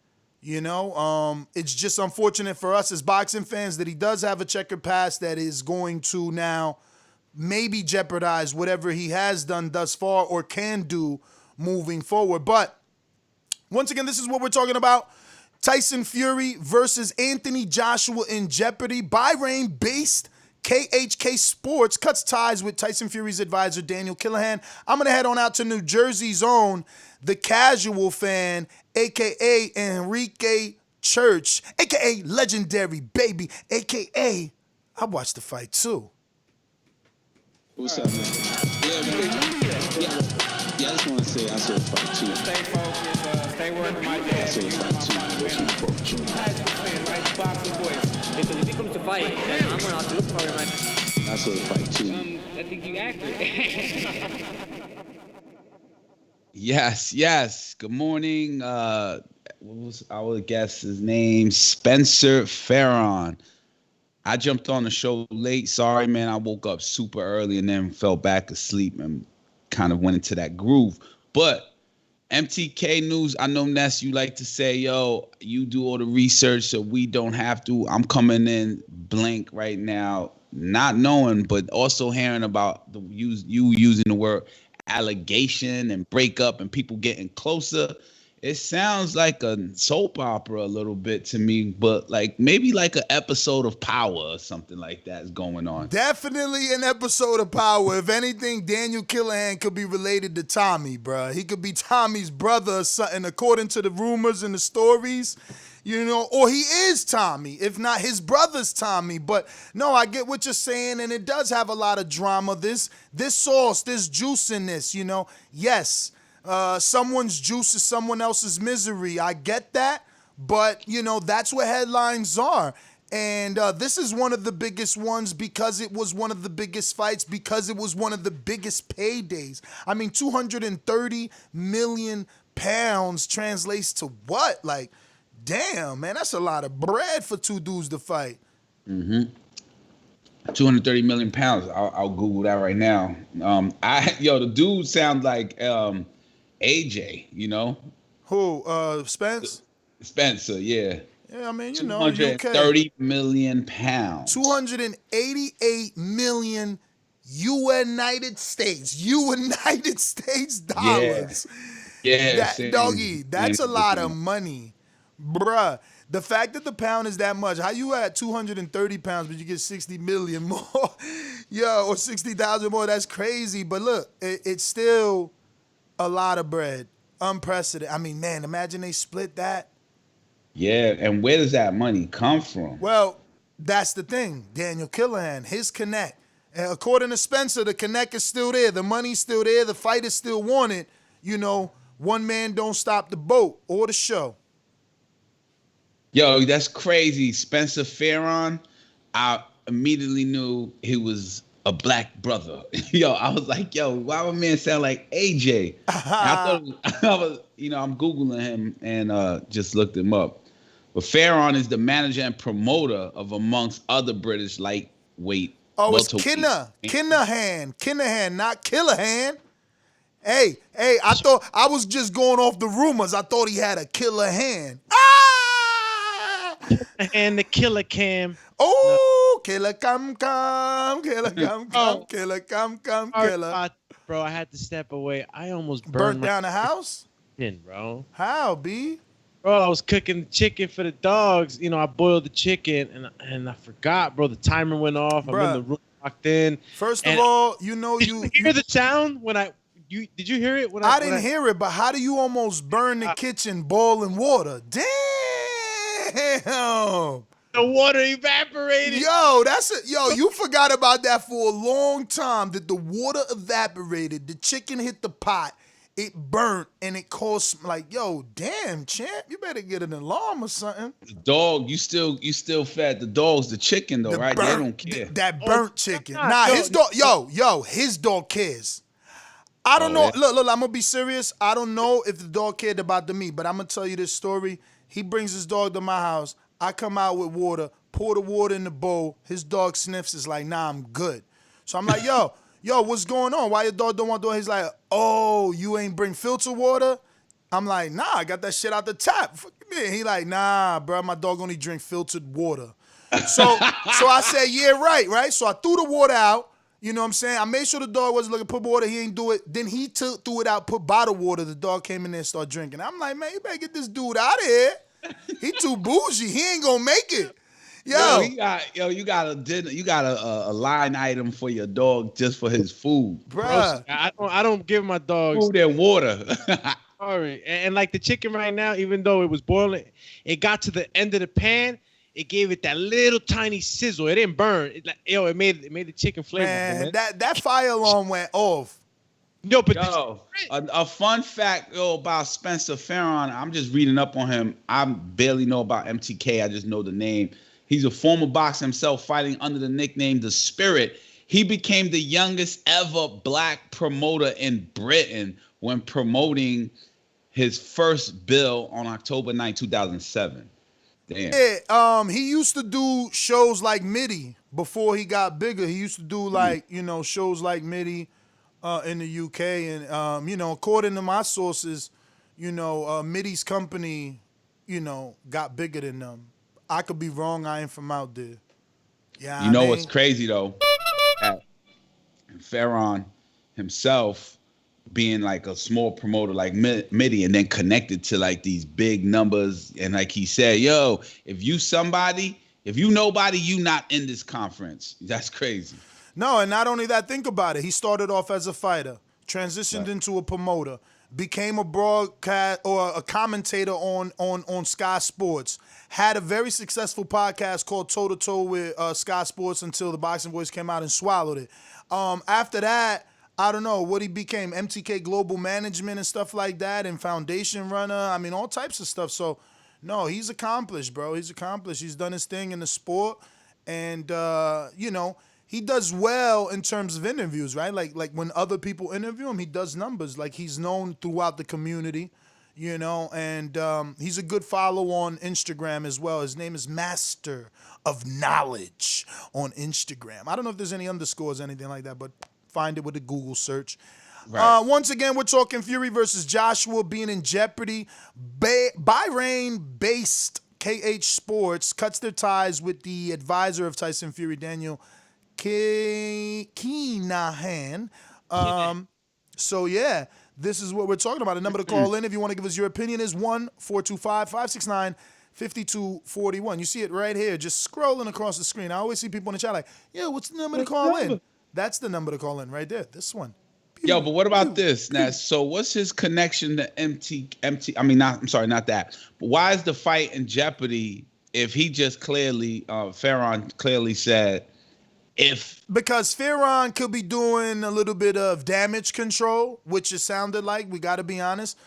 It's just unfortunate for us as boxing fans that he does have a checkered past that is going to now maybe jeopardize whatever he has done thus far or can do moving forward. But once again, this is what we're talking about. Tyson Fury versus Anthony Joshua in Jeopardy. Bahrain-based KHK Sports cuts ties with Tyson Fury's advisor, Daniel Kinahan. I'm going to head on out to New Jersey's own, the casual fan, a.k.a. Enrique Church, a.k.a. Legendary Baby, a.k.a. I watched the fight too. What's up, man? Yeah, I just want to say I saw the fight too. Stay focused, stay working my dad. I saw the fight too. boxing voice. Because if he comes to fight, then I'm gonna have to look for him. I saw the fight too. I think you accurate. Yes. Good morning. What was our guest's name? Spencer Fearon. I jumped on the show late. Sorry, man. I woke up super early and then fell back asleep and kind of went into that groove. But MTK News, I know, Ness, you like to say, yo, you do all the research so we don't have to. I'm coming in blank right now, not knowing, but also hearing about you using the word allegation and breakup and people getting closer. It sounds like a soap opera a little bit to me, but like maybe like an episode of Power or something like that is going on. Definitely an episode of Power. If anything, Daniel Kinahan could be related to Tommy, bruh. He could be Tommy's brother or something, according to the rumors and the stories, you know, or he is Tommy, if not his brother's Tommy. But no, I get what you're saying, and it does have a lot of drama. This sauce, this juice in this, you know. Yes. Someone's juice is someone else's misery. I get that, but, you know, that's what headlines are. And this is one of the biggest ones because it was one of the biggest fights, because it was one of the biggest paydays. I mean, 230 million pounds translates to what? Like, damn, man, that's a lot of bread for two dudes to fight. 230 million pounds. I'll Google that right now. The dude sounds like AJ, you know? Who? Spence? Spencer, yeah. Yeah, I mean, you know, 230 million pounds. 288 million United States dollars. Yeah. Doggy, that's a lot of money. Bruh, the fact that the pound is that much, how you at 230 pounds but you get 60 million more? Yo, or 60,000 more, that's crazy. But look, it's still a lot of bread. Unprecedented. I mean, man, imagine they split that. Yeah, and where does that money come from? Well, that's the thing. Daniel Kinahan, his connect. And according to Spencer, the connect is still there. The money's still there. The fight is still wanted. You know, one man don't stop the boat or the show. Yo, that's crazy. Spencer Fearon, I immediately knew he was a black brother. Yo, I was like, yo, why would man sound like AJ? I thought I'm Googling him and just looked him up. But Fearon is the manager and promoter of, amongst other British lightweight. Oh, it's Kinahan, not Kinahan. Hey, I thought I was just going off the rumors. I thought he had a killer hand. And the killer cam. Oh, killer come, killer come, killer. Bro, I had to step away. I almost burnt down the house. Bro. How, B? Bro, I was cooking chicken for the dogs. You know, I boiled the chicken and I forgot, bro. The timer went off. I'm in the room locked in. First of all, you know did you hear the sound when did you hear it? I didn't hear it, but how do you almost burn the kitchen boiling water? Damn. The water evaporated. Yo, you forgot about that for a long time, that the water evaporated, the chicken hit the pot, it burnt, and it caused, like, yo, damn, champ, you better get an alarm or something. The dog, you still fed the dogs the chicken, though, right? They don't care. That burnt chicken. Nah, his dog, his dog cares. I don't know. Look, I'm going to be serious. I don't know if the dog cared about the meat, but I'm going to tell you this story. He brings his dog to my house. I come out with water, pour the water in the bowl. His dog sniffs. It's like, nah, I'm good. So I'm like, yo, what's going on? Why your dog don't want to do it? He's like, oh, you ain't bring filter water? I'm like, nah, I got that shit out the tap. He like, nah, bro, my dog only drink filtered water. So I said, yeah, right? So I threw the water out. You know what I'm saying? I made sure the dog wasn't looking, put water, he ain't do it. Then he threw it out, put bottled water. The dog came in there and started drinking. I'm like, man, you better get this dude out of here. He too bougie. He ain't gonna make it. You got a line item for your dog just for his food. Bruh. I don't give my dogs food and water. Sorry. And like the chicken right now, even though it was boiling, it got to the end of the pan. It gave it that little tiny sizzle. It didn't burn. It made the chicken flavorful. Man, that fire alarm went off. No, but a fun fact about Spencer Fearon. I'm just reading up on him. I barely know about MTK. I just know the name. He's a former boxer himself, fighting under the nickname The Spirit. He became the youngest ever black promoter in Britain when promoting his first bill on October 9, 2007. Damn. Yeah, he used to do shows like Midi before he got bigger. He used to do like, shows like Midi in the UK. And, according to my sources, Midi's company, got bigger than them. I could be wrong. I ain't from out there. Yeah, you know what's crazy, though? Fearon himself being like a small promoter like Midi and then connected to like these big numbers. And like he said, yo, if you nobody, you not in this conference. That's crazy. No, and not only that, think about it. He started off as a fighter, transitioned into a promoter, became a broadcast or a commentator on Sky Sports, had a very successful podcast called Toe to Toe with Sky Sports until the Boxing Voice came out and swallowed it. After that, I don't know what he became, MTK Global Management and stuff like that, and foundation runner. I mean, all types of stuff. So, no, he's accomplished, bro. He's accomplished. He's done his thing in the sport, and he does well in terms of interviews, right? Like when other people interview him, he does numbers. Like he's known throughout the community, and he's a good follow on Instagram as well. His name is Master of Knowledge on Instagram. I don't know if there's any underscores or anything like that, but find it with a Google search. Right. Once again, we're talking Fury versus Joshua being in Jeopardy. Bahrain-based KH Sports cuts their ties with the advisor of Tyson Fury, Daniel Kinahan. So, yeah, this is what we're talking about. The number to call in if you want to give us your opinion is 1-425-569-5241. You see it right here, just scrolling across the screen. I always see people in the chat like, yeah, what's the number to call in? That's the number to call in right there, this one. Yo, but what about this, Nas? So what's his connection to not that. But why is the fight in jeopardy if he just Fearon clearly said because Fearon could be doing a little bit of damage control, which it sounded like, we got to be honest.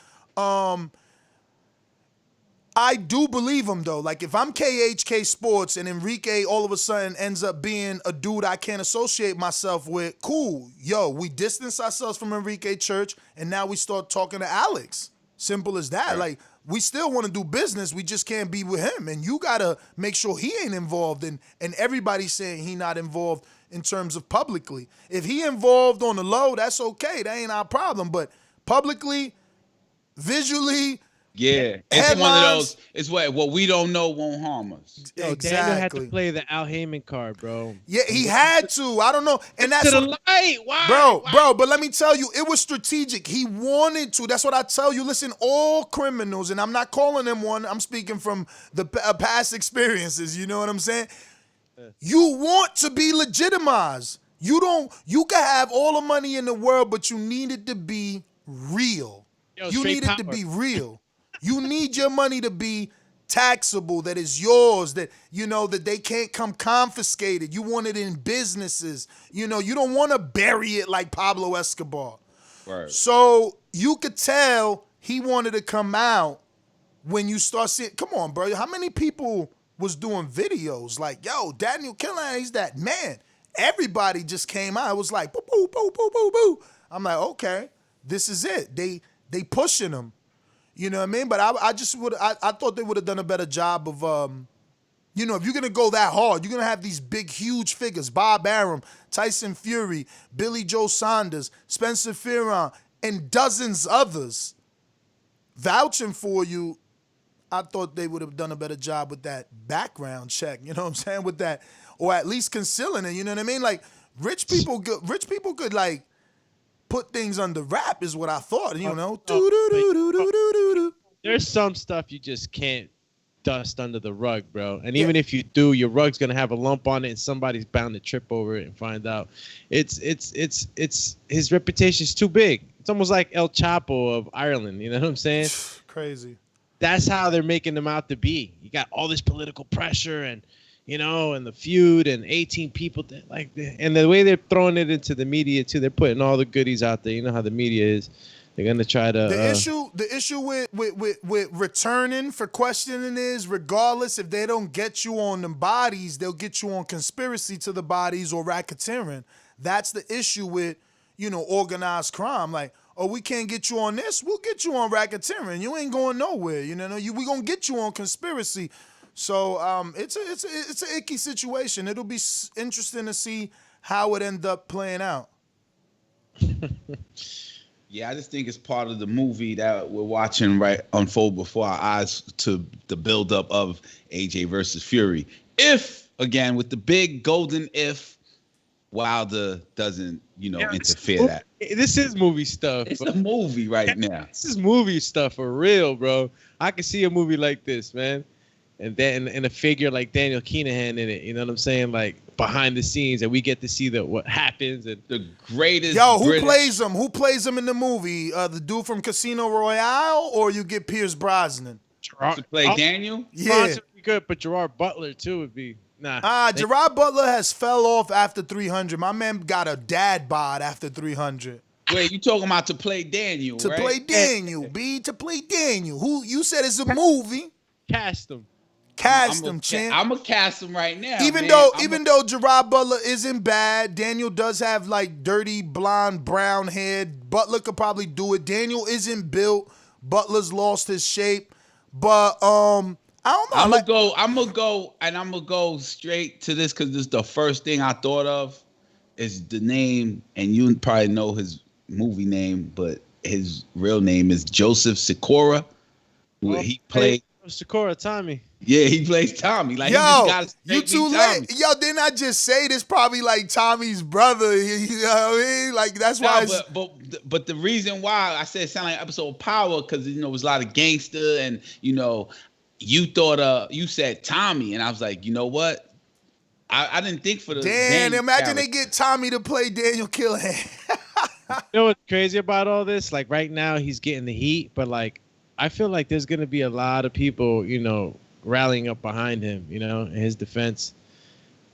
I do believe him, though. Like, if I'm KHK Sports and Enrique all of a sudden ends up being a dude I can't associate myself with, cool. Yo, we distance ourselves from Enrique Church, and now we start talking to Alex. Simple as that. Right. Like, we still want to do business. We just can't be with him. And you got to make sure he ain't involved. And everybody's saying he not involved in terms of publicly. If he involved on the low, that's okay. That ain't our problem. But publicly, visually... Yeah, it's one of those. It's what we don't know won't harm us. Yo, exactly. Daniel had to play the Al Heyman card, bro. Yeah, he had to. I don't know, and that's to the light. Why, bro? But let me tell you, it was strategic. He wanted to. That's what I tell you. Listen, all criminals, and I'm not calling them one. I'm speaking from the past experiences. You know what I'm saying? You want to be legitimized. You can have all the money in the world, but you need it to be real. You need it to be real. You need your money to be taxable, that is yours, that that they can't come confiscated. You want it in businesses. You don't want to bury it like Pablo Escobar. Right. So you could tell he wanted to come out when you start seeing, come on, bro. How many people was doing videos like, yo, Daniel Kinahan, he's that man. Everybody just came out. It was like, boo, boo, boo, boo, boo, boo. I'm like, okay, this is it. They pushing him. You know what I mean? But I thought they would have done a better job of, if you're going to go that hard, you're going to have these big, huge figures, Bob Arum, Tyson Fury, Billy Joe Saunders, Spencer Fearon, and dozens others vouching for you. I thought they would have done a better job with that background check, you know what I'm saying? With that, or at least concealing it, you know what I mean? Like, rich people could like, put things under wrap is what I thought, There's some stuff you just can't dust under the rug, bro. And even if you do, your rug's gonna have a lump on it, and somebody's bound to trip over it and find out. It's his reputation's too big. It's almost like El Chapo of Ireland. You know what I'm saying? Crazy. That's how they're making them out to be. You got all this political pressure, and and the feud and 18 people and the way they're throwing it into the media too, they're putting all the goodies out there. You know how the media is. They're gonna try to. The issue with returning for questioning is, regardless if they don't get you on them bodies, they'll get you on conspiracy to the bodies or racketeering. That's the issue with organized crime. Like, oh, we can't get you on this, we'll get you on racketeering. You ain't going nowhere. We gonna get you on conspiracy. So it's an icky situation. It'll be interesting to see how it end up playing out. Yeah, I just think it's part of the movie that we're watching unfold before our eyes to the buildup of AJ versus Fury. If, again, with the big golden if, Wilder doesn't, interfere that. This is movie stuff. It's a movie right now. This is movie stuff for real, bro. I can see a movie like this, man. And then and a figure like Daniel Kinahan in it, you know what I'm saying? Like behind the scenes, and we get to see what happens and the greatest. Yo, who plays him? Who plays him in the movie? The dude from Casino Royale, or you get Pierce Brosnan to play Daniel? Yeah, would be good, but Gerard Butler too would be nah. Gerard Butler has fell off after 300. My man got a dad bod after 300. Wait, you talking about to play Daniel? To play Daniel, to play Daniel. Who you said is a movie? Cast him. Cast him, champ. I'm gonna cast him right now. Even though Gerard Butler isn't bad, Daniel does have like dirty blonde brown hair. Butler could probably do it. Daniel isn't built. Butler's lost his shape. But I don't know. I'm gonna go straight to this because this is the first thing I thought of is the name, and you probably know his movie name, but his real name is Joseph Sikora. He played Sikora, Tommy. Yeah, he plays Tommy. Like, you too late. Yo, didn't I just say this? Probably like Tommy's brother. You know what I mean? Like that's why. But the reason why I said it sounded like an episode of Power because it was a lot of gangster and you thought you said Tommy and I was like, you know what? I didn't think for the damn. Imagine they get Tommy to play Daniel Kinahan. You know what's crazy about all this? Like right now he's getting the heat, but like I feel like there's gonna be a lot of people, rallying up behind him, in his defense.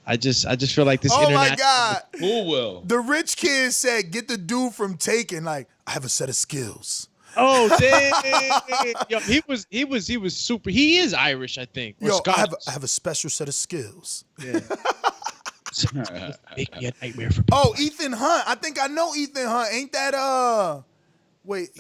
I just feel like this. Oh my God! Who will? The rich kid said, "Get the dude from Taken." Like, I have a set of skills. Oh damn! Yo, he was super. He is Irish, I think. Yo, I have a special set of skills. Yeah. Make me a nightmare for people. Oh, Ethan Hunt. I think I know Ethan Hunt. Ain't that Wait.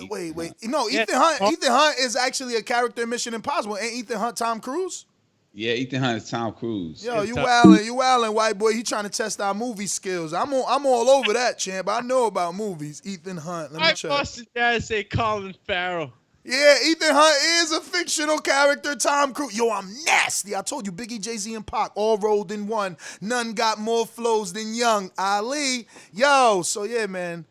No, Ethan Hunt. Ethan Hunt is actually a character in Mission Impossible. Ain't Ethan Hunt Tom Cruise? Yeah, Ethan Hunt is Tom Cruise. Yo, you wildin', white boy. He trying to test our movie skills. I'm all over that, champ. I know about movies. Ethan Hunt. Let me check. Boston guys say Colin Farrell. Yeah, Ethan Hunt is a fictional character. Tom Cruise. Yo, I'm nasty. I told you, Biggie, Jay-Z, and Pac all rolled in one. None got more flows than Young Ali. Yo, so yeah, man.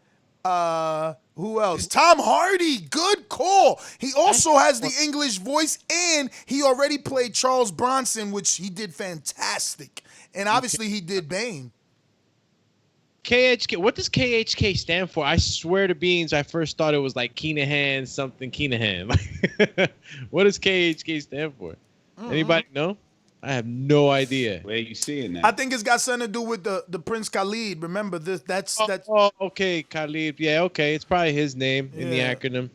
Who else? Tom Hardy. Good call. He also has the English voice, and he already played Charles Bronson, which he did fantastic. And obviously, he did Bane. KHK. What does KHK stand for? I swear to beans, I first thought it was like Kinahan something Kinahan. What does KHK stand for? Anybody know? I have no idea. Where you seeing that? I think it's got something to do with the Prince Khalid. Remember this? That's. Oh, okay, Khalid. Yeah, okay. It's probably his name in the acronym.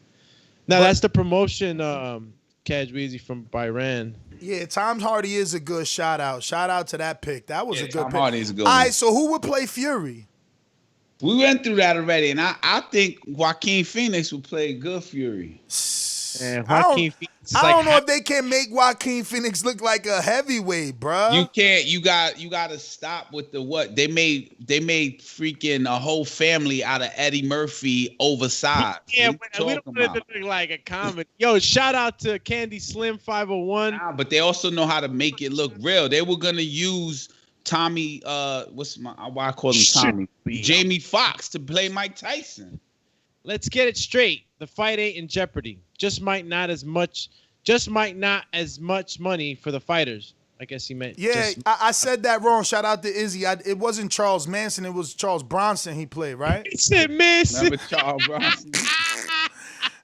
Now that's the promotion. Kajweezy from Bahrain. Yeah, Tom Hardy is a good shout out. Shout out to that pick. That was a good Tom pick. Hardy is a good All one. right, so who would play Fury? We went through that already, and I think Joaquin Phoenix would play good Fury. And Joaquin Phoenix. I don't know if they can make Joaquin Phoenix look like a heavyweight, bro. You can't. You got to stop with the what they made. They made freaking a whole family out of Eddie Murphy oversized. Yeah, we don't want it to look like a comedy. Yo, shout out to Candy Slim 501. Nah, but they also know how to make it look real. They were gonna use Tommy. Why I call him Tommy? Jamie Foxx to play Mike Tyson. Let's get it straight. The fight ain't in jeopardy. Just might not as much money for the fighters. I guess he meant. Yeah, I said that wrong. Shout out to Izzy. It wasn't Charles Manson. It was Charles Bronson he played, right? He said Manson. Remember Charles Bronson?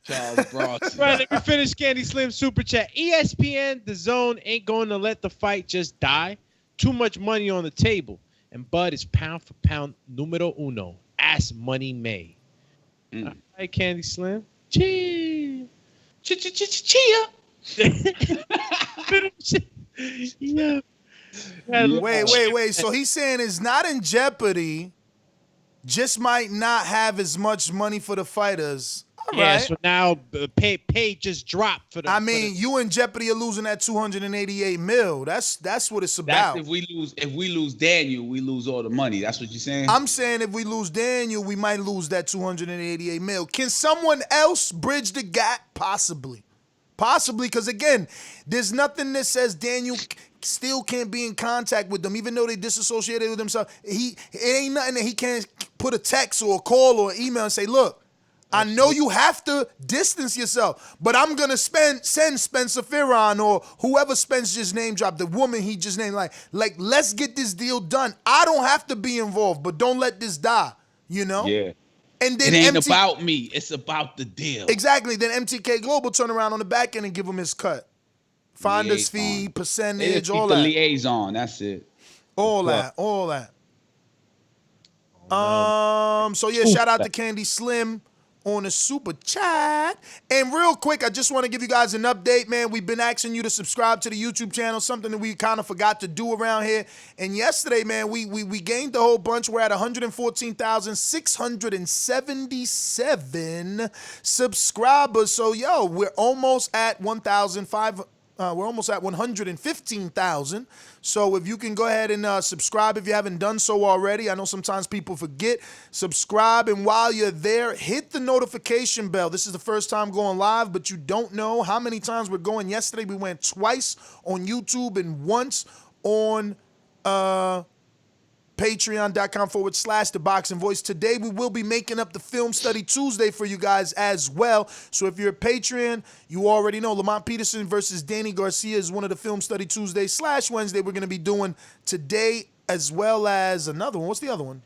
Charles Bronson. Right, let me finish Candy Slim Super Chat. ESPN, The Zone ain't going to let the fight just die. too much money on the table, and Bud is pound for pound numero uno. Ask Money May. All right, Candy Slim. Cheer. Cheer. Yeah. Wait. So he's saying it's not in jeopardy, just might not have as much money for the fighters. All Yeah, right. so now pay just dropped for the. I mean, you and Jeopardy are losing that 288 mil. That's what it's about. That's if we lose Daniel, we lose all the money. That's what you're saying? I'm saying if we lose Daniel, we might lose that 288 mil. Can someone else bridge the gap? Possibly, because again, there's nothing that says Daniel still can't be in contact with them, even though they disassociated with themselves. It ain't nothing that he can't put a text or a call or an email and say, look, I know you have to distance yourself, but I'm gonna send Spencer Fearon or whoever Spence just name dropped, the woman he just named, like let's get this deal done. I don't have to be involved, but don't let this die, you know? Yeah. And then it ain't about me, it's about the deal. Exactly. Then MTK Global turn around on the back end and give him his cut. Finder's fee, percentage, all that. The liaison, that's it. All that. So yeah, shout out to Candy Slim on the super chat. And real quick, I just want to give you guys an update, man. We've been asking you to subscribe to the YouTube channel, something that we kind of forgot to do around here. And yesterday, man, we gained the whole bunch. We're at 114,677 subscribers. So yo, we're almost at 1,500. We're almost at 115,000. So if you can go ahead and subscribe if you haven't done so already. I know sometimes people forget. Subscribe, and while you're there, hit the notification bell. This is the first time going live, but you don't know how many times we're going. Yesterday we went twice on YouTube and once on Patreon.com/The Boxing Voice. Today we will be making up the Film Study Tuesday for you guys as well. So if you're a Patreon, you already know Lamont Peterson versus Danny Garcia is one of the Film Study Tuesday/Wednesday we're going to be doing today, as well as another one. What's the other one?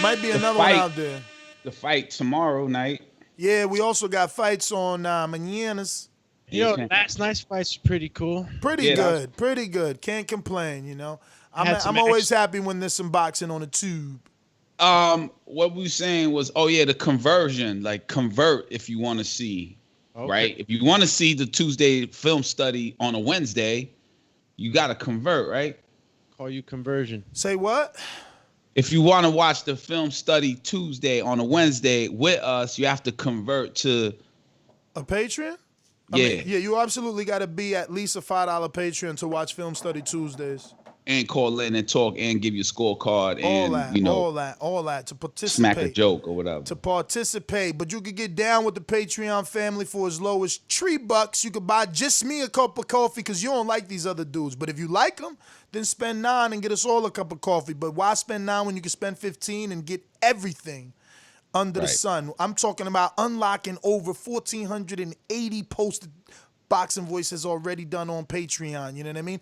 Might be another one out there. The fight tomorrow night. Yeah, we also got fights on Mañanas. Yo, last night's fights were pretty cool. Pretty good. Can't complain, you know. I'm always happy when there's some boxing on the tube. What we were saying was, the conversion, like convert if you want to see, right? If you want to see the Tuesday film study on a Wednesday, you got to convert, right? Call you conversion. Say what? If you want to watch the film study Tuesday on a Wednesday with us, you have to convert to a Patreon? Yeah. You absolutely got to be at least a $5 Patreon to watch Film Study Tuesdays. And call in and talk and give you a scorecard all and all that to participate. Smack a joke or whatever. To participate, but you could get down with the Patreon family for as low as $3. You could buy just me a cup of coffee because you don't like these other dudes. But if you like them, then spend $9 and get us all a cup of coffee. But why spend $9 when you can spend $15 and get everything under the sun? I'm talking about unlocking over 1,480 posted Boxing Voice has already done on Patreon. You know what I mean?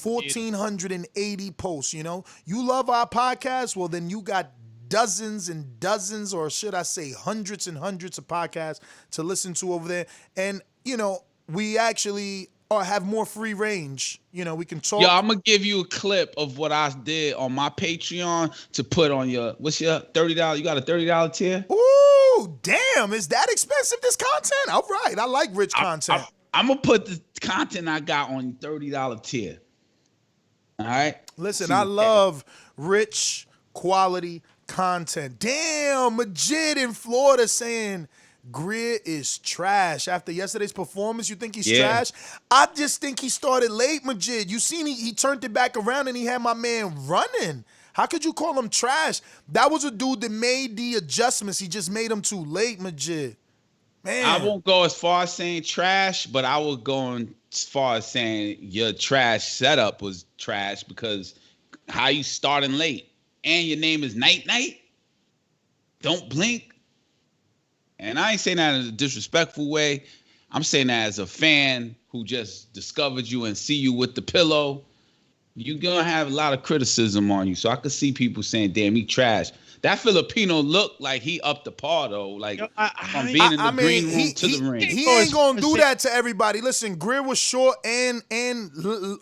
1,480 posts, you know. You love our podcast? Well, then you got dozens and dozens, or should I say hundreds and hundreds of podcasts to listen to over there. And, you know, we actually have more free range. You know, we can talk. Yo, I'm going to give you a clip of what I did on my Patreon to put on your, what's your $30? You got a $30 tier? Ooh, damn. Is that expensive, this content? All right. I like rich content. I'm going to put the content I got on $30 tier. All right. Listen, I love rich quality content. Damn, Majid in Florida saying Greer is trash. After yesterday's performance, you think he's trash? I just think he started late, Majid. You seen he turned it back around and he had my man running. How could you call him trash? That was a dude that made the adjustments. He just made them too late, Majid. Man. I won't go as far as saying trash, but I will go as far as saying your trash setup was trash because how you starting late and your name is Night Night. Don't blink. And I ain't saying that in a disrespectful way. I'm saying that as a fan who just discovered you and see you with the pillow. you're gonna have a lot of criticism on you. So I could see people saying, "Damn, he trash." That Filipino looked like he upped the par though, like from being in the green room to the ring. He ain't gonna do that to everybody. Listen, Greer was short and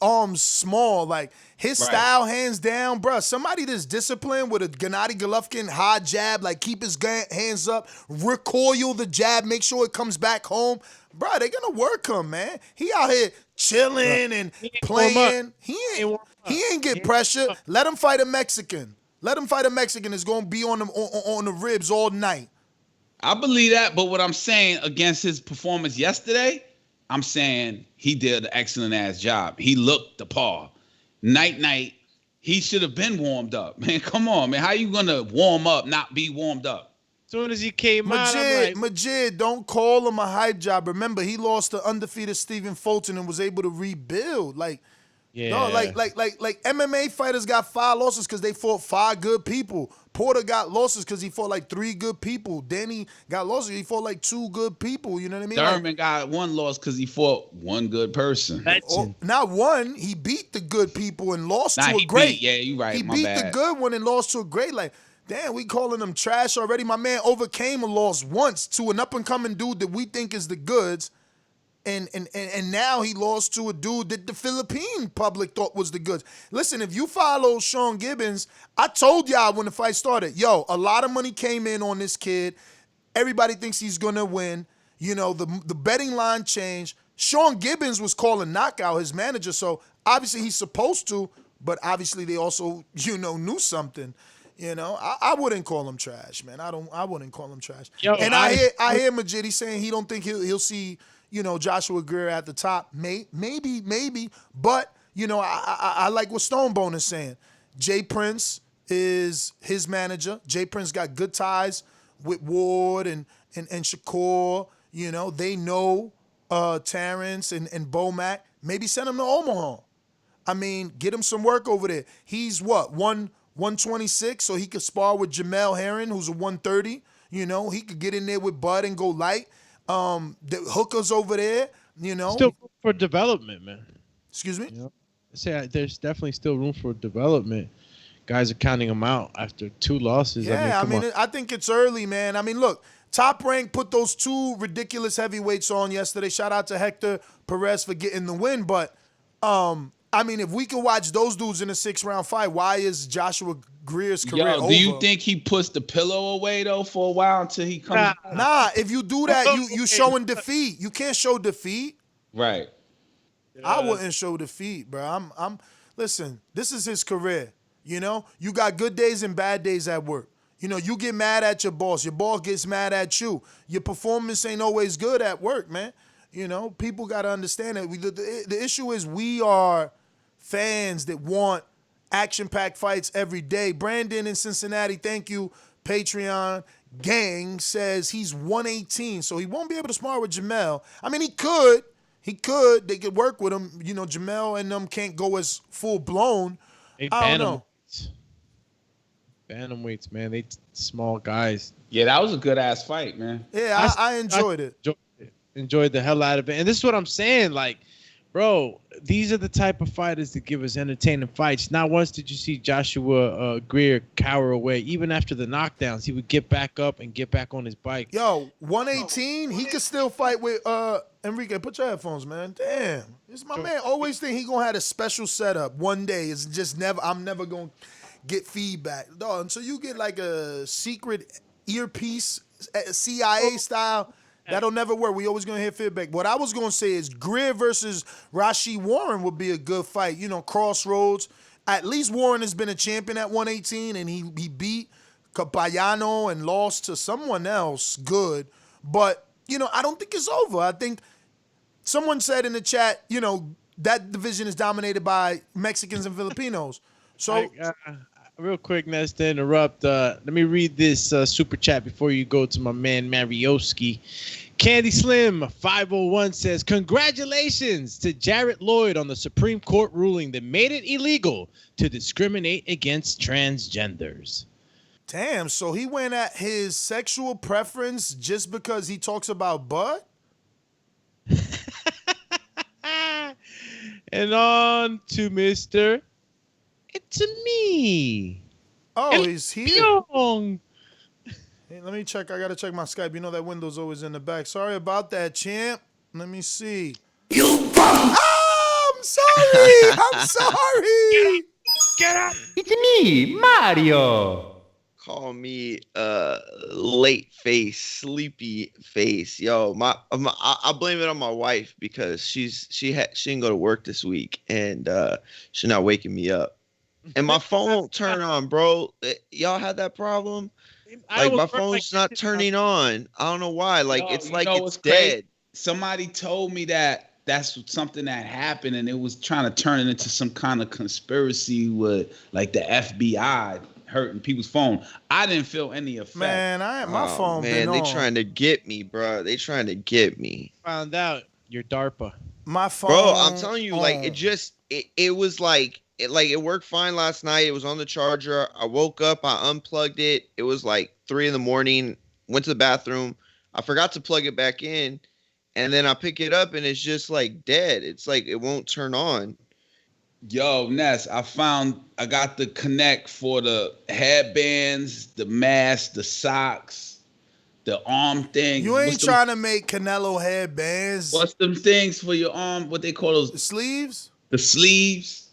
arms small. Like his style, hands down, bruh. Somebody that's disciplined with a Gennady Golovkin high jab, like keep his hands up, recoil the jab, make sure it comes back home. Bruh, they gonna work him, man. He out here chilling and playing. He ain't get pressure. Let him fight a Mexican. Let him fight a Mexican that's going to be on the ribs all night. I believe that, but what I'm saying against his performance yesterday, I'm saying he did an excellent-ass job. He looked the par. Night, he should have been warmed up. Man, come on, man. How you going to warm up, not be warmed up? As soon as he came out, I'm like, Majid, don't call him a hype job. Remember, he lost to undefeated Stephen Fulton and was able to rebuild. No, like MMA fighters got 5 losses because they fought 5 good people. Porter got losses because he fought like 3 good people. Danny got losses. He fought like 2 good people. You know what I mean? Thurman got 1 loss because he fought 1 good person. Not 1. He beat the good people and lost to a great. You're right. He beat the good one and lost to a great. Like, damn, we calling him trash already. My man overcame a loss once to an up-and-coming dude that we think is the goods. And now he lost to a dude that the Philippine public thought was the goods. Listen, if you follow Sean Gibbons, I told y'all when the fight started, yo, a lot of money came in on this kid. Everybody thinks he's going to win. You know, the betting line changed. Sean Gibbons was calling knockout, his manager, so obviously he's supposed to, but obviously they also, knew something. You know, I wouldn't call him trash, man. I wouldn't call him trash. Yo, and I hear Majidi saying he don't think he'll see Joshua Greer at the top. Maybe. But, I like what Stonebone is saying. Jay Prince is his manager. Jay Prince got good ties with Ward and Shakur. They know Terrence and Bomac. Maybe send him to Omaha. I mean, get him some work over there. He's 126, so he could spar with Jamel Herring, who's a 130. He could get in there with Bud and go light. The hookers over there, Still for development, man. Excuse me? I say there's definitely still room for development. Guys are counting him out after 2 losses. Yeah, I think it's early, man. I mean, look, Top Rank put those 2 ridiculous heavyweights on yesterday. Shout out to Hector Perez for getting the win. But, if we can watch those dudes in a 6-round fight, why is Joshua Greer's career over? Do you think he puts the pillow away, though, for a while until he comes back? Nah, if you do that, you showing defeat. You can't show defeat. Right. I wouldn't show defeat, bro. Listen, this is his career. You got good days and bad days at work. You get mad at your boss. Your boss gets mad at you. Your performance ain't always good at work, man. People got to understand that. The issue is we are fans that want action-packed fights every day. Brandon in Cincinnati, thank you. Patreon gang says he's 118, so he won't be able to spar with Jamel. I mean, he could. They could work with him. Jamel and them can't go as full-blown. I don't know. Bantamweights, man. They small guys. Yeah, that was a good-ass fight, man. Yeah, I enjoyed it. Enjoyed the hell out of it. And this is what I'm saying, bro, these are the type of fighters that give us entertaining fights. Not once did you see Joshua Greer cower away. Even after the knockdowns, he would get back up and get back on his bike. Yo, 118, he could still fight with Enrique. Put your headphones, man. Damn. This my man always think he gonna have a special setup one day. It's just I'm never gonna get feedback. Dog, until you get like a secret earpiece, CIA style. That'll never work. We always gonna hear feedback. What I was gonna say is Greer versus Rashi Warren would be a good fight. Crossroads. At least Warren has been a champion at 118, and he beat Capayano and lost to someone else good. But I don't think it's over. I think someone said in the chat, that division is dominated by Mexicans and Filipinos. So. Real quick, Ness, to interrupt, let me read this super chat before you go to my man Marioski. Candy Slim 501 says, congratulations to Jarrett Lloyd on the Supreme Court ruling that made it illegal to discriminate against transgenders. Damn, so he went at his sexual preference just because he talks about butt? And on to Mr. It's me. Oh, he's here. Pyong. Hey, let me check. I gotta check my Skype. You know that window's always in the back. Sorry about that, champ. Let me see. Oh, I'm sorry. I'm sorry. Get up. It's me, Mario. Call me late face, sleepy face. Yo, I blame it on my wife because she didn't go to work this week and she's not waking me up. And my phone won't turn on, bro. Y'all had that problem? Like my phone's not turning on. I don't know why. Like it's like it's dead. Somebody told me that that's something that happened, and it was trying to turn it into some kind of conspiracy with like the FBI hurting people's phone. I didn't feel any effect. Man, my phone man, been they on. trying to get me, bro. They trying to get me. Found out you're DARPA. My phone, bro. I'm telling you, like it was like it worked fine last night. It was on the charger. I woke up, I unplugged it. It was like 3 a.m. Went to the bathroom. I forgot to plug it back in, and then I pick it up and it's just like dead. It's like it won't turn on. Yo, Ness, I got the connect for the headbands, the mask, the socks, the arm thing. You ain't trying to make Canelo headbands. What's them things for your arm? What they call those? The sleeves? The sleeves.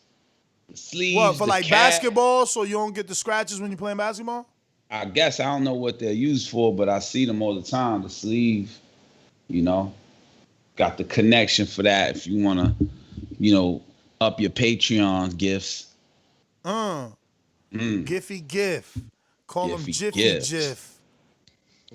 The sleeves. What, for the like cap. basketball so you don't get the scratches when you're playing basketball? I guess I don't know what they're used for, but I see them all the time. The sleeve, got the connection for that if you want to, up your Patreon gifts. Giphy Gif. Call them Jiffy gifts. Jiff.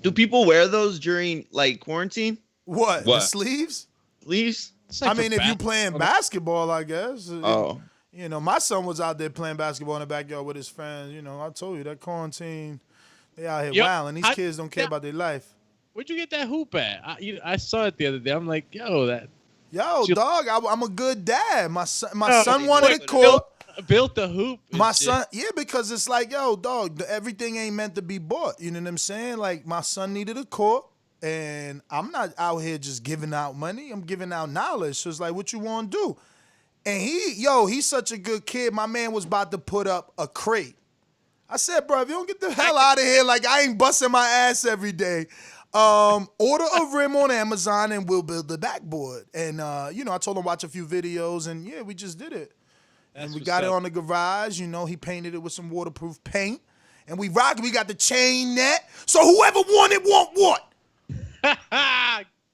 Do people wear those during like quarantine? What? The sleeves? Sleeves? I mean, if you playing basketball, I guess. Oh. My son was out there playing basketball in the backyard with his friends. I told you that quarantine, they out here wilding. These kids don't care about their life. Where'd you get that hoop at? I saw it the other day. I'm like, yo, dog, I'm a good dad. My son wanted a court. Built the hoop. My son, because it's like, yo, dog, everything ain't meant to be bought. You know what I'm saying? Like, my son needed a court, and I'm not out here just giving out money. I'm giving out knowledge. So it's like, what you want to do? And he's such a good kid. My man was about to put up a crate. I said, bro, if you don't get the hell out of here, like I ain't busting my ass every day. Order a rim on Amazon and we'll build the backboard. And, I told him watch a few videos and we just did it. And we got it on the garage. He painted it with some waterproof paint. And we rocked. We got the chain net. So whoever want what?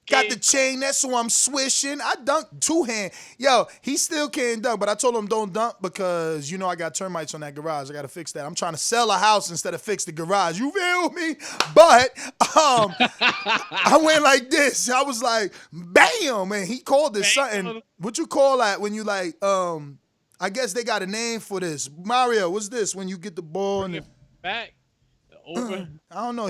Got the chain net, so I'm swishing. I dunked 2-hand. Yo, he still can't dunk, but I told him don't dunk because, I got termites on that garage. I got to fix that. I'm trying to sell a house instead of fix the garage. You feel me? But I went like this. I was like, bam, and he called this something. What you call that when you like, I guess they got a name for this. Mario, what's this when you get the ball and back? Over? I don't know.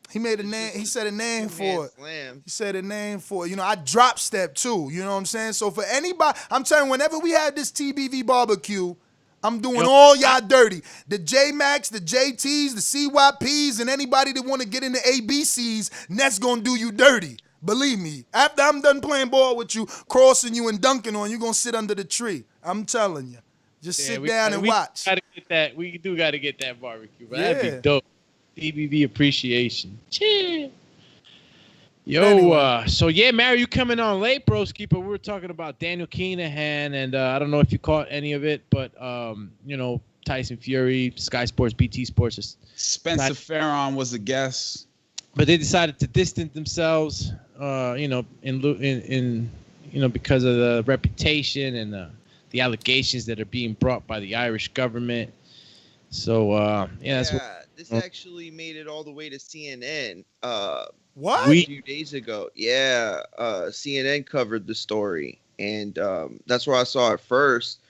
He made a name. He said a name for it. Slam. He said a name for it. I drop step too. You know what I'm saying? So for anybody, I'm telling you, whenever we had this TBV barbecue, I'm doing all y'all dirty. The J-Max, the JTs, the CYPs, and anybody that want to get into ABCs, Nets gonna do you dirty. Believe me. After I'm done playing ball with you, crossing you and dunking on you, gonna sit under the tree. I'm telling you. Just sit down and watch. We do gotta get that barbecue, bro. That'd be dope. TBV appreciation. Cheer. Yo, anyway. Mario, you coming on late, broski, but we were talking about Daniel Kinahan, and I don't know if you caught any of it, but, Tyson Fury, Sky Sports, BT Sports. Spencer Fearon was a guest. But they decided to distance themselves, because of the reputation and the allegations that are being brought by the Irish government. So, that's what... This actually made it all the way to CNN. What? A few days ago. Yeah, CNN covered the story, and that's where I saw it first.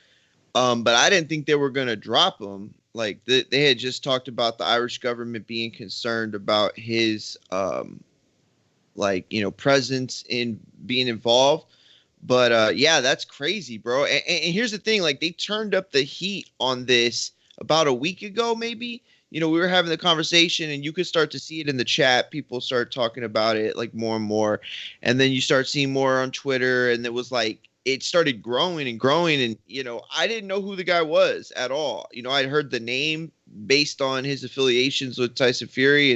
But I didn't think they were going to drop him. Like, they had just talked about the Irish government being concerned about his, presence in being involved. But, that's crazy, bro. And here's the thing. Like, they turned up the heat on this about a week ago, maybe. We were having the conversation and you could start to see it in the chat. People start talking about it like more and more. And then you start seeing more on Twitter. And it was like, it started growing and growing. And, I didn't know who the guy was at all. I'd heard the name based on his affiliations with Tyson Fury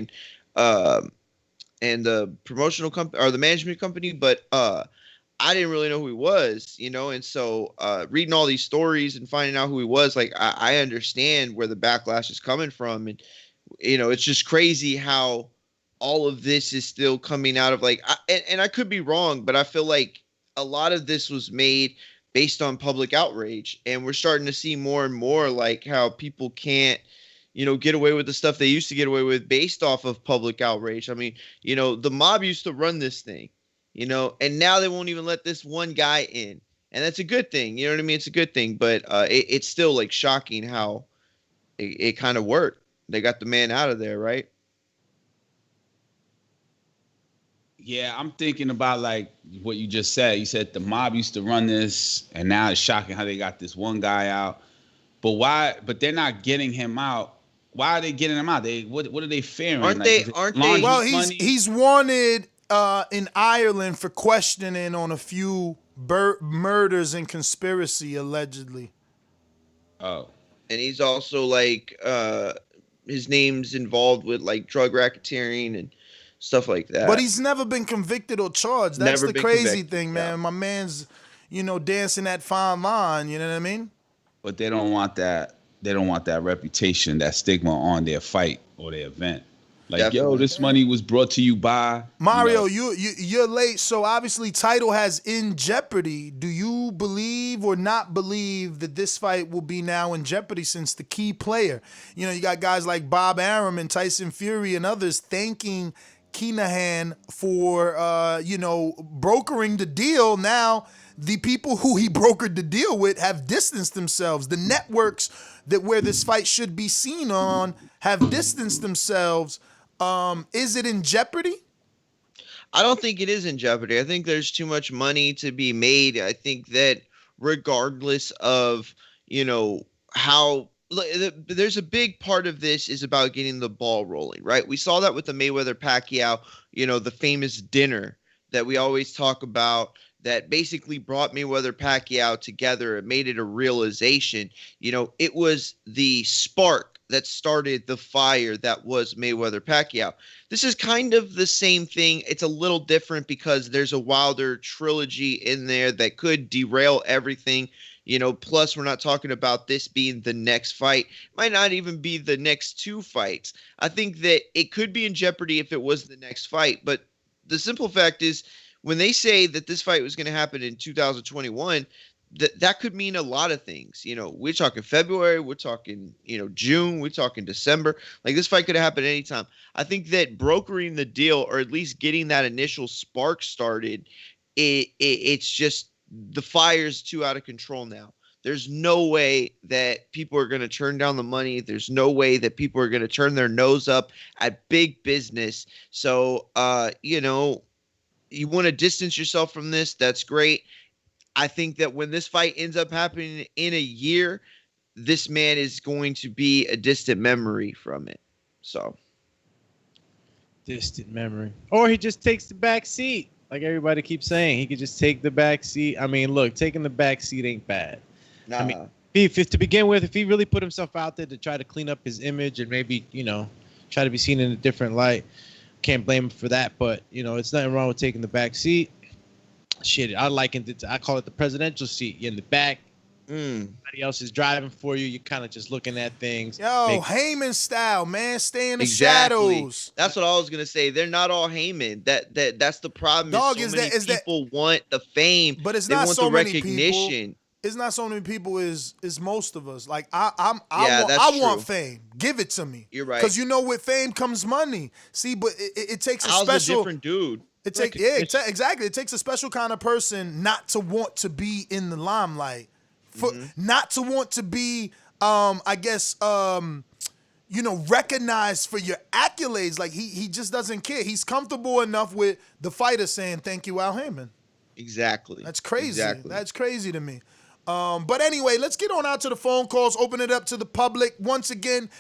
and the promotional company or the management company. But I didn't really know who he was, and so reading all these stories and finding out who he was, like I understand where the backlash is coming from. And, it's just crazy how all of this is still coming out of and I could be wrong, but I feel like a lot of this was made based on public outrage. And we're starting to see more and more like how people can't, get away with the stuff they used to get away with based off of public outrage. I mean, the mob used to run this thing, and now they won't even let this one guy in. And that's a good thing. You know what I mean? It's a good thing. But it's still like shocking how it kind of worked. They got the man out of there, right? Yeah, I'm thinking about like what you just said. You said the mob used to run this, and now it's shocking how they got this one guy out. But why? But they're not getting him out. Why are they getting him out? What are they fearing? Aren't they? Well, he's wanted in Ireland for questioning on a few murders and conspiracy allegedly. Oh, and he's also like his name's involved with like drug racketeering and stuff like that. But he's never been convicted or charged. That's the crazy thing, man. Yeah. My man's, dancing that fine line. You know what I mean? But they don't want that. They don't want that reputation, that stigma on their fight or their event. Like, Definitely. This money was brought to you by Mario. You're late, so obviously title has in jeopardy. Do you believe or not believe that this fight will be now in jeopardy since the key player? You got guys like Bob Arum and Tyson Fury and others thanking Kinahan for brokering the deal. Now the people who he brokered the deal with have distanced themselves. The networks that where this fight should be seen on have distanced themselves. Is it in jeopardy? I don't think it is in jeopardy. I think there's too much money to be made. I think that regardless of, how there's a big part of this is about getting the ball rolling, right? We saw that with the Mayweather-Pacquiao, the famous dinner that we always talk about that basically brought Mayweather-Pacquiao together and made it a realization. It was the spark that started the fire that was Mayweather-Pacquiao. This is kind of the same thing. It's a little different because there's a Wilder trilogy in there that could derail everything. Plus we're not talking about this being the next fight. Might not even be the next two fights. I think that it could be in jeopardy if it was the next fight. But the simple fact is when they say that this fight was going to happen in 2021, that could mean a lot of things. We're talking February, we're talking, June, we're talking December. Like this fight could have happened anytime. I think that brokering the deal or at least getting that initial spark started, it's just the fire's too out of control now. There's no way that people are going to turn down the money. There's no way that people are going to turn their nose up at big business. So, you want to distance yourself from this. That's great. I think that when this fight ends up happening in a year, this man is going to be a distant memory from it. So, distant memory. Or he just takes the back seat. Like everybody keeps saying, he could just take the back seat. I mean, look, taking the back seat ain't bad. Nah. I mean, if to begin with, if he really put himself out there to try to clean up his image and maybe, try to be seen in a different light, can't blame him for that. But, it's nothing wrong with taking the back seat. Shit, I call it the presidential seat. You're in the back. Somebody else is driving for you. You're kind of just looking at things. Heyman style, man. Stay in the shadows. That's what I was gonna say. They're not all Heyman. That's the problem. Dog, people want the fame, but it's they not want so the many recognition. People. It's not so many people. Is most of us. Like I want fame. Give it to me. You're right. Because with fame comes money. See, but it takes a Al's special. a different dude. Exactly. It takes a special kind of person not to want to be in the limelight, not to want to be, recognized for your accolades. Like he just doesn't care. He's comfortable enough with the fighter saying, "Thank you, Al Heyman." Exactly. That's crazy. Exactly. That's crazy to me. But anyway, let's get on out to the phone calls. Open it up to the public once again.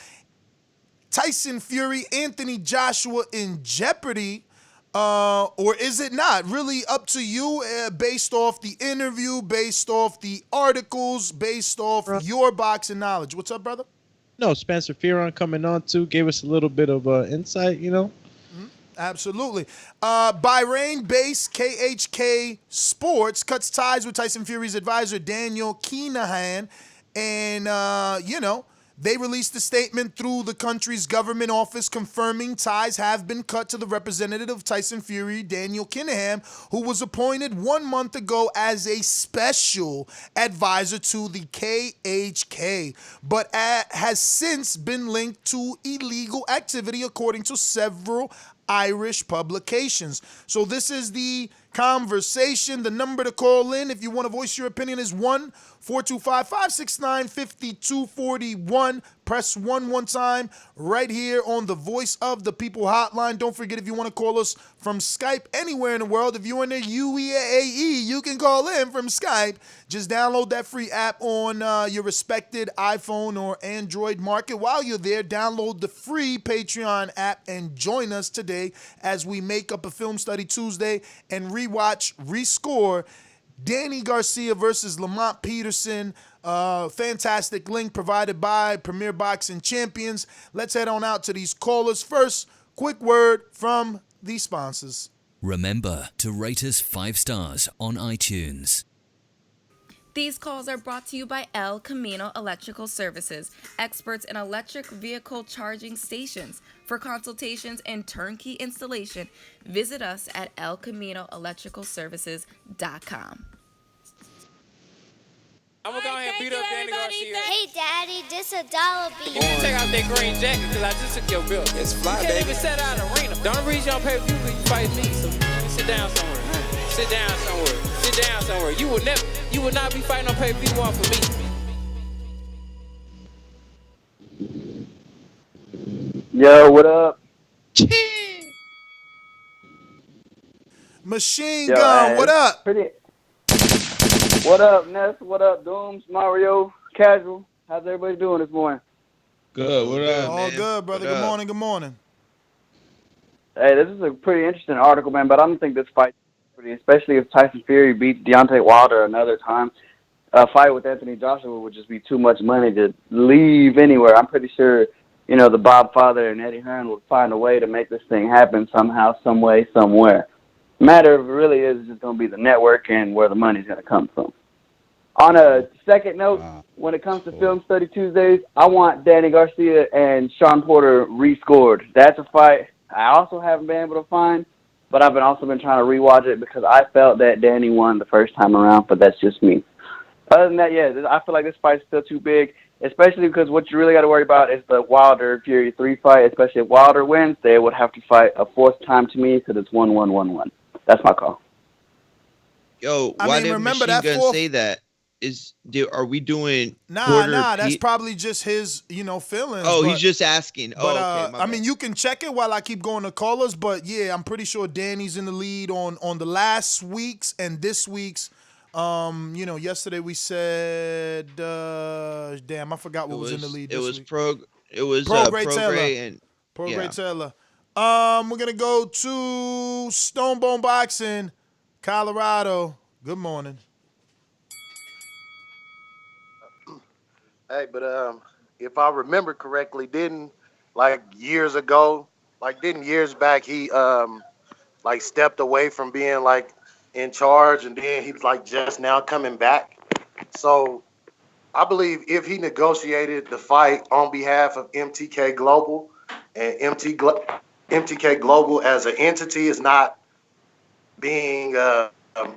Tyson Fury, Anthony Joshua in jeopardy. or is it not? Really up to you, based off the interview, based off the articles, based off your boxing knowledge. What's up, brother? No, Spencer Fearon coming on too gave us a little bit of insight, you know. Absolutely. Bahrain-based KHK Sports cuts ties with Tyson Fury's advisor, Daniel Kinahan. And, they released a statement through the country's government office confirming ties have been cut to the representative of Tyson Fury, Daniel Kinahan, who was appointed 1 month ago as a special advisor to the KHK, but has since been linked to illegal activity, according to several Irish publications. So this is the conversation. The number to call in if you want to voice your opinion is 1-425-569-5241. Press 1 time right here on the Voice of the People hotline. Don't forget, if you want to call us from Skype anywhere in the world, if you're in the UAE, you can call in from Skype. Just download that free app on your respected iPhone or Android market. While you're there, download the free Patreon app and join us today as we make up a Film Study Tuesday and rescore Danny Garcia versus Lamont Peterson. Fantastic link provided by Premier Boxing Champions. Let's head on out to these callers. First, quick word from the sponsors. Remember to rate us 5 stars on iTunes. These calls are brought to you by El Camino Electrical Services, experts in electric vehicle charging stations. For consultations and turnkey installation, visit us at elcaminoelectricalservices.com. I'm gonna go ahead and beat up Danny Garcia. Hey, Daddy, this $1 bill. You need to take out that green jacket because I just took your bill. It's fly, you can't even set out an arena. The only reason you don't pay per view because you fight me. So you sit down somewhere. Sit down somewhere. Sit down somewhere. You will not be fighting on pay-per-view one for me. Yo, what up? Machine Gun, what up? What up, Ness? What up, Dooms, Mario, Casual? How's everybody doing this morning? Good. What up, All man? good, brother. Good morning. Good morning. Hey, this is a pretty interesting article, man, but I don't think this fight, especially if Tyson Fury beats Deontay Wilder another time. A fight with Anthony Joshua would just be too much money to leave anywhere. I'm pretty sure, the Bob Father and Eddie Hearn would find a way to make this thing happen somehow, some way, somewhere. Matter of it really is just going to be the network and where the money's going to come from. On a second note, when it comes to Film Study Tuesdays, I want Danny Garcia and Sean Porter rescored. That's a fight I also haven't been able to find, but I've also been trying to rewatch it because I felt that Danny won the first time around, but that's just me. Other than that, yeah, I feel like this fight's still too big, especially because what you really got to worry about is the Wilder-Fury 3 fight, especially if Wilder wins, they would have to fight a fourth time to me because it's 1-1-1-1. That's my call. Yo, why did Machine Gun say that? Are we doing that's probably just his, feelings. Oh, he's just asking. But, okay, you can check it while I keep going to callers, but yeah, I'm pretty sure Danny's in the lead on the last week's and this week's. Yesterday we said, damn, I forgot what was in the lead this week. It was Prograis Taylor. We're gonna go to Stonebone Boxing, Colorado. Good morning. Hey, but if I remember correctly, years back he stepped away from being in charge, and then he's just now coming back. So I believe if he negotiated the fight on behalf of MTK Global, and MTK Global as an entity is not being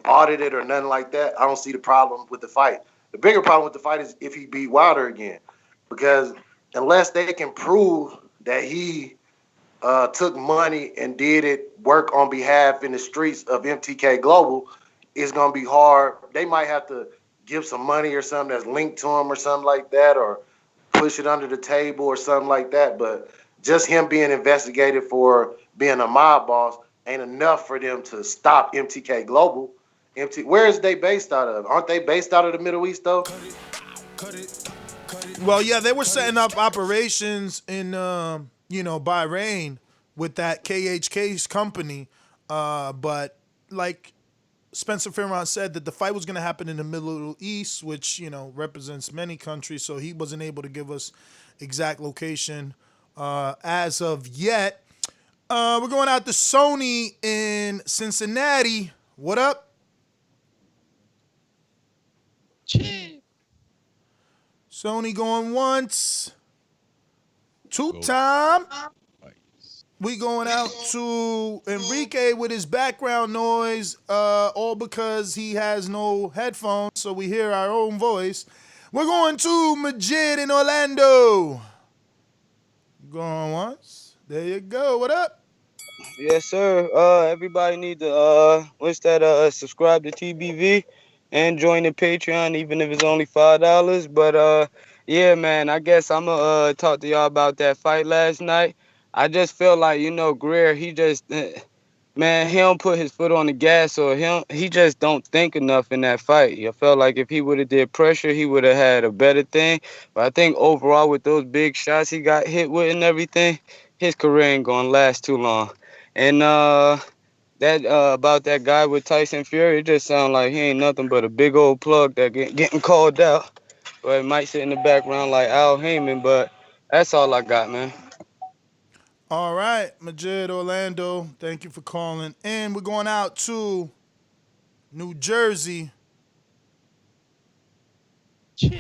audited or nothing like that, I don't see the problem with the fight. The bigger problem with the fight is if he beat Wilder again, because unless they can prove that he took money and did it work on behalf in the streets of MTK Global, it's going to be hard. They might have to give some money or something that's linked to him or something like that, or push it under the table or something like that. But just him being investigated for being a mob boss ain't enough for them to stop MTK Global. Where is they based out of? Aren't they based out of the Middle East, though? Well, yeah, they were setting up operations in, Bahrain with that KHK's company. But like Spencer Fearon said, that the fight was going to happen in the Middle East, which represents many countries. So he wasn't able to give us exact location as of yet. We're going out to Sony in Cincinnati. What up? Sony going once. Two-time. We going out to Enrique with his background noise, all because he has no headphones, so we hear our own voice. We're going to Majid in Orlando. Going once. There you go. What up? Yes, sir. Everybody need to subscribe to TBV and join the Patreon, even if it's only $5. But yeah, man, I guess I'm gonna talk to y'all about that fight last night. I just feel like Greer, he just man, he don't put his foot on the gas, or he just don't think enough in that fight. I felt like if he would have did pressure, he would have had a better thing. But I think overall, with those big shots he got hit with and everything, his career ain't gonna last too long. And that about that guy with Tyson Fury, it just sounds like he ain't nothing but a big old plug that getting called out. But it might sit in the background like Al Heyman, but that's all I got, man. All right, Majid Orlando, thank you for calling in. We're going out to New Jersey. Just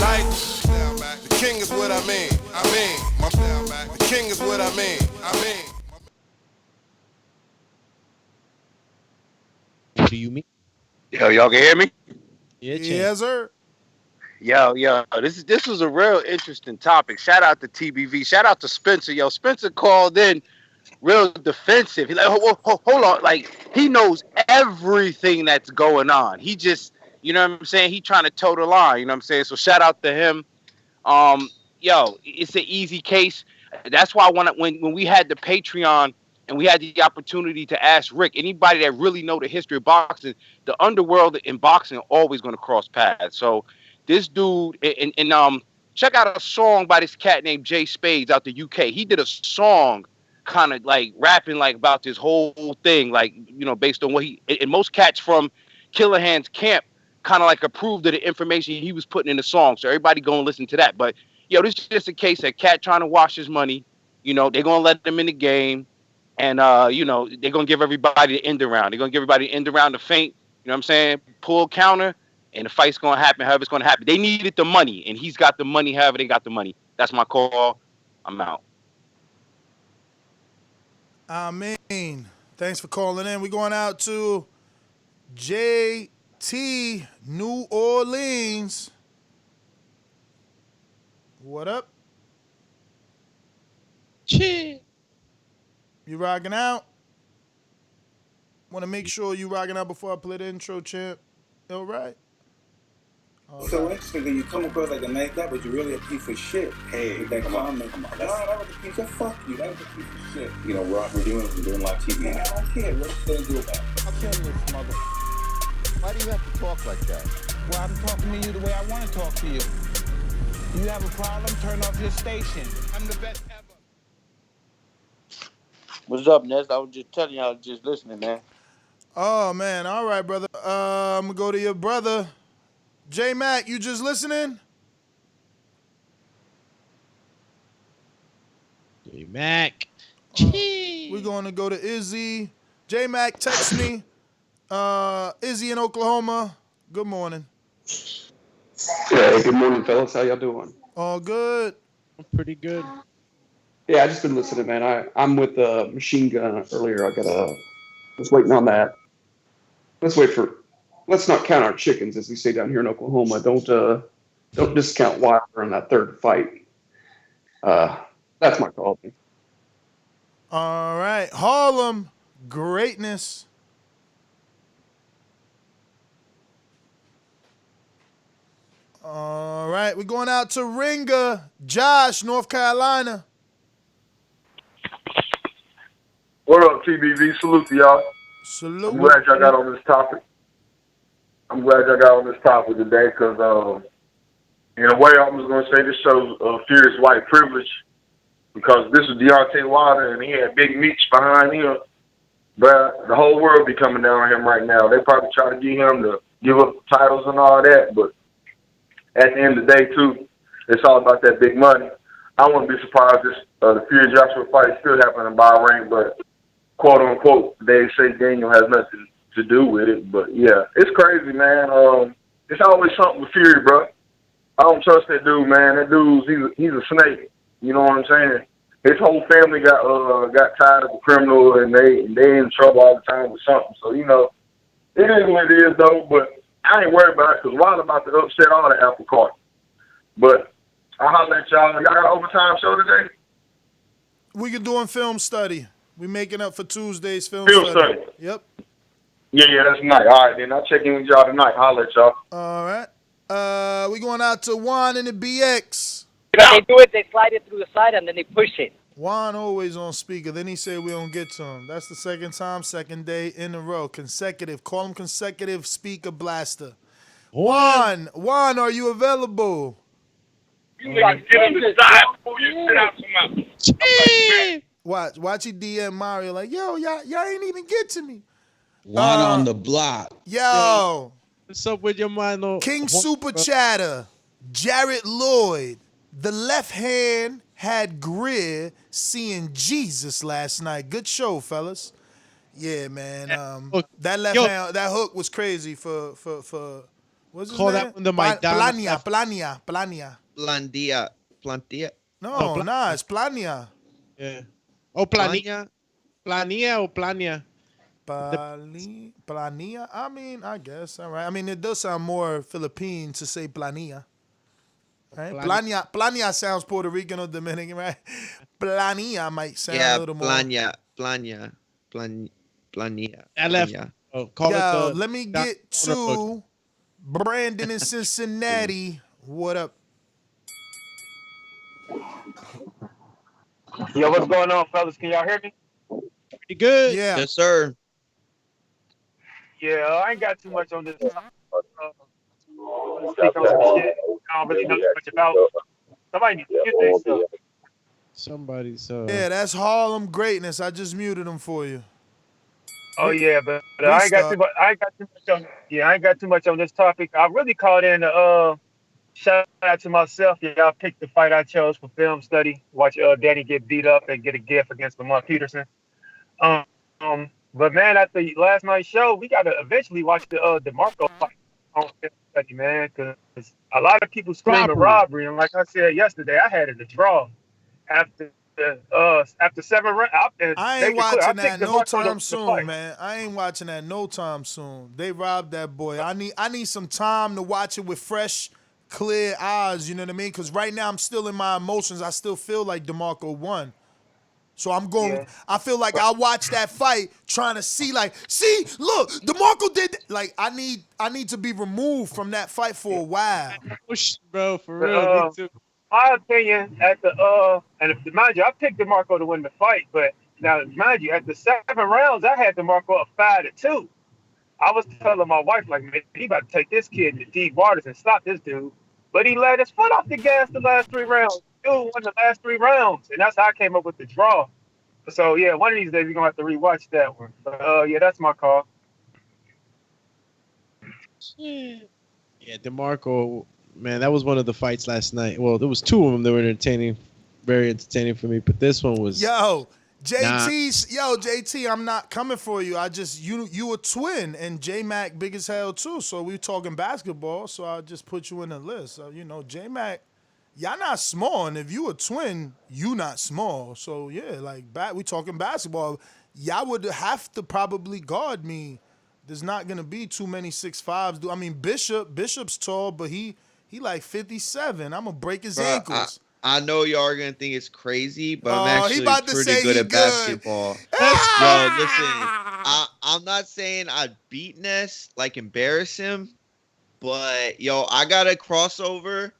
like the king is what I mean. The king is what I mean. What do you mean? Yo, y'all can hear me? Yes, sir. Yo, this was a real interesting topic. Shout out to TBV. Shout out to Spencer. Yo, Spencer called in real defensive. He's like, hold on. Like, he knows everything that's going on. He just, you know what I'm saying? He trying to toe the line, you know what I'm saying? So shout out to him. Yo, it's an easy case. That's why when we had the Patreon and we had the opportunity to ask Rick, anybody that really know the history of boxing, the underworld in boxing are always going to cross paths. So this dude, and check out a song by this cat named Jay Spades out the UK. He did a song kind of like rapping like about this whole thing, like, based on what and most cats from Kinahan's camp kind of like approved of the information he was putting in the song. So everybody go and listen to that. But yo, this is just a case of cat trying to wash his money. They're gonna let them in the game, and they're gonna give everybody the end around. They're gonna give everybody the end around to feint. You know what I'm saying? Pull counter, and the fight's gonna happen. However it's gonna happen. They needed the money, and he's got the money. However they got the money. That's my call. I'm out. Amen. Thanks for calling in. We're going out to JT, New Orleans. What up? Cheer. You rocking out? Want to make sure you rocking out before I play the intro, champ. All right. So interesting that you come across like a nice guy, but you're really a piece of shit. Hey, with that comment. Come on. No, that was a piece of fuck you. That was a piece of shit. We're doing live TV. Man, I don't care. What's going to do about it? I'll kill this mother. Why do you have to talk like that? Well, I'm talking to you the way I want to talk to you. You have a problem? Turn off your station. I'm the best ever. What's up, Ness? I was just telling you, I was just listening, man. Oh, man. All right, brother. I'm going to go to your brother. J-Mac, you just listening? J-Mac. We're going to go to Izzy. J-Mac, text me. Izzy in Oklahoma. Good morning. Hey, good morning, fellas. How y'all doing? All good. I'm pretty good. Yeah, I just been listening, man. I'm with the Machine Gun earlier. Was waiting on that. Let's not count our chickens, as we say down here in Oklahoma. Don't discount Wilder in that third fight. That's my call. All right. Harlem, greatness. All right. We're going out to Ringer. Josh, North Carolina. What up, TBV? Salute to y'all. Salute. I'm glad y'all got on this topic. Today because, in a way, I'm just going to say this shows furious white privilege. because this is Deontay Wilder and he had Big Meech behind him. But the whole world be coming down on him right now. They probably try to get him to give up titles and all that, but at the end of the day, too, it's all about that big money. I wouldn't be surprised if the Fury Joshua fight still happening in Bahrain, but quote unquote, they say Daniel has nothing to do with it. But yeah, it's crazy, man. It's always something with Fury, bro. I don't trust that dude, man. That he's a snake. You know what I'm saying? His whole family got tired of the criminal, and they in trouble all the time with something. So you know, it is what it is, though. But I ain't worried about it because Wilder about to upset all the apple cart. But I'll holler at y'all. Y'all got an overtime show today? We can do a film study. We making up for Tuesday's film study. Yep. Yeah, that's nice. All right, then I'll check in with y'all tonight. Holler at y'all. All right. We going out to Juan in the BX. When they do it, they slide it through the side and then they push it. Juan always on speaker. Then he said we don't get to him. That's the second time, second day in a row. Consecutive. Call him consecutive speaker blaster. Juan, are you available? You gotta get him to side before you sit out some mouth. Watch he DM Mario like, yo, y'all ain't even get to me. Juan on the block. Yo. What's up with your mind? King Super Chatter. Jarrett Lloyd. The left hand had Greer seeing Jesus last night. Good show, fellas. Yeah, man. That left hand, that hook was crazy for what's his name? That one the Plania. Plantia. No, it's Plania. Yeah. Oh, Plania. Plania or Plania? Plania? I mean, I guess. All right. I mean, it does sound more Philippine to say Plania. Right? Plania sounds Puerto Rican or Dominican, right? Plania might sound a little more. Plania. I left. Let me get to Brandon in Cincinnati. What up? Yo, what's going on, fellas? Can y'all hear me? Pretty good. Yeah. Yes, sir. Yeah, I ain't got too much on this. Speak on some shit I don't really know too much about. Somebody needs to get this stuff. Somebody's. Yeah, that's Harlem greatness. I just muted him for you. Oh yeah, but I ain't got too much. I ain't got too much on this topic. I really called in to shout out to myself. Y'all picked the fight I chose for film study. Watch Danny get beat up and get a gift against Lamar Peterson. But man, after last night's show, we gotta eventually watch the DeMarco fight on film study, man, because a lot of people screaming robbery, and like I said yesterday, I had it a draw after 7 rounds. I ain't watching that no time soon, man. I ain't watching that no time soon. They robbed that boy. I need some time to watch it with fresh, clear eyes. You know what I mean? Because right now I'm still in my emotions. I still feel like DeMarco won. So I'm going. Yeah. I feel like I watched that fight trying to see, look, DeMarco did. Like I need to be removed from that fight for a while. Bro, for real. Me too. My opinion at the and mind you, I picked DeMarco to win the fight, but now mind you, at the 7 rounds, I had DeMarco up 5-2. I was telling my wife, like, man, he about to take this kid to deep waters and stop this dude, but he let his foot off the gas the last 3 rounds. Dude won the last 3 rounds, and that's how I came up with the draw. So yeah, one of these days we're gonna have to rewatch that one. But yeah, that's my call. Yeah, DeMarco. Man, that was one of the fights last night. Well, there was 2 of them that were entertaining, very entertaining for me. But this one was JT, I'm not coming for you. I just you a twin and J Mac big as hell too. So we talking basketball. So I just put you in the list. So J Mac, y'all not small, and if you a twin, you not small. So yeah, we talking basketball. Y'all would have to probably guard me. There's not gonna be too many 6'5". I mean Bishop's tall, but he like 57. I'm gonna break his ankles. I know y'all are gonna think it's crazy, but I'm actually pretty good at basketball. Yo, listen, I'm not saying I beat Ness, like embarrass him, but yo, I got a crossover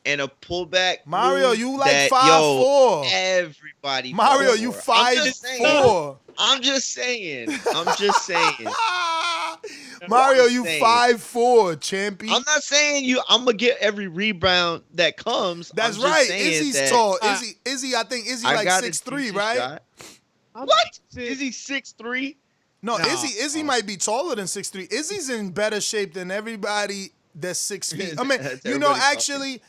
and a pullback. Mario, you like 5'4". Everybody. Mario, you 5'4". I'm just saying. Mario, you saying. 5'4", champion. I'm not saying I'm gonna get every rebound that comes. That's I'm just right. saying Izzy's that tall. Izzy, I think Izzy like got a 6'3", decent right? shot. What? Is he 6'3"? No, Izzy might be taller than 6'3". Izzy's in better shape than everybody that's 6 feet. I mean, you know, actually,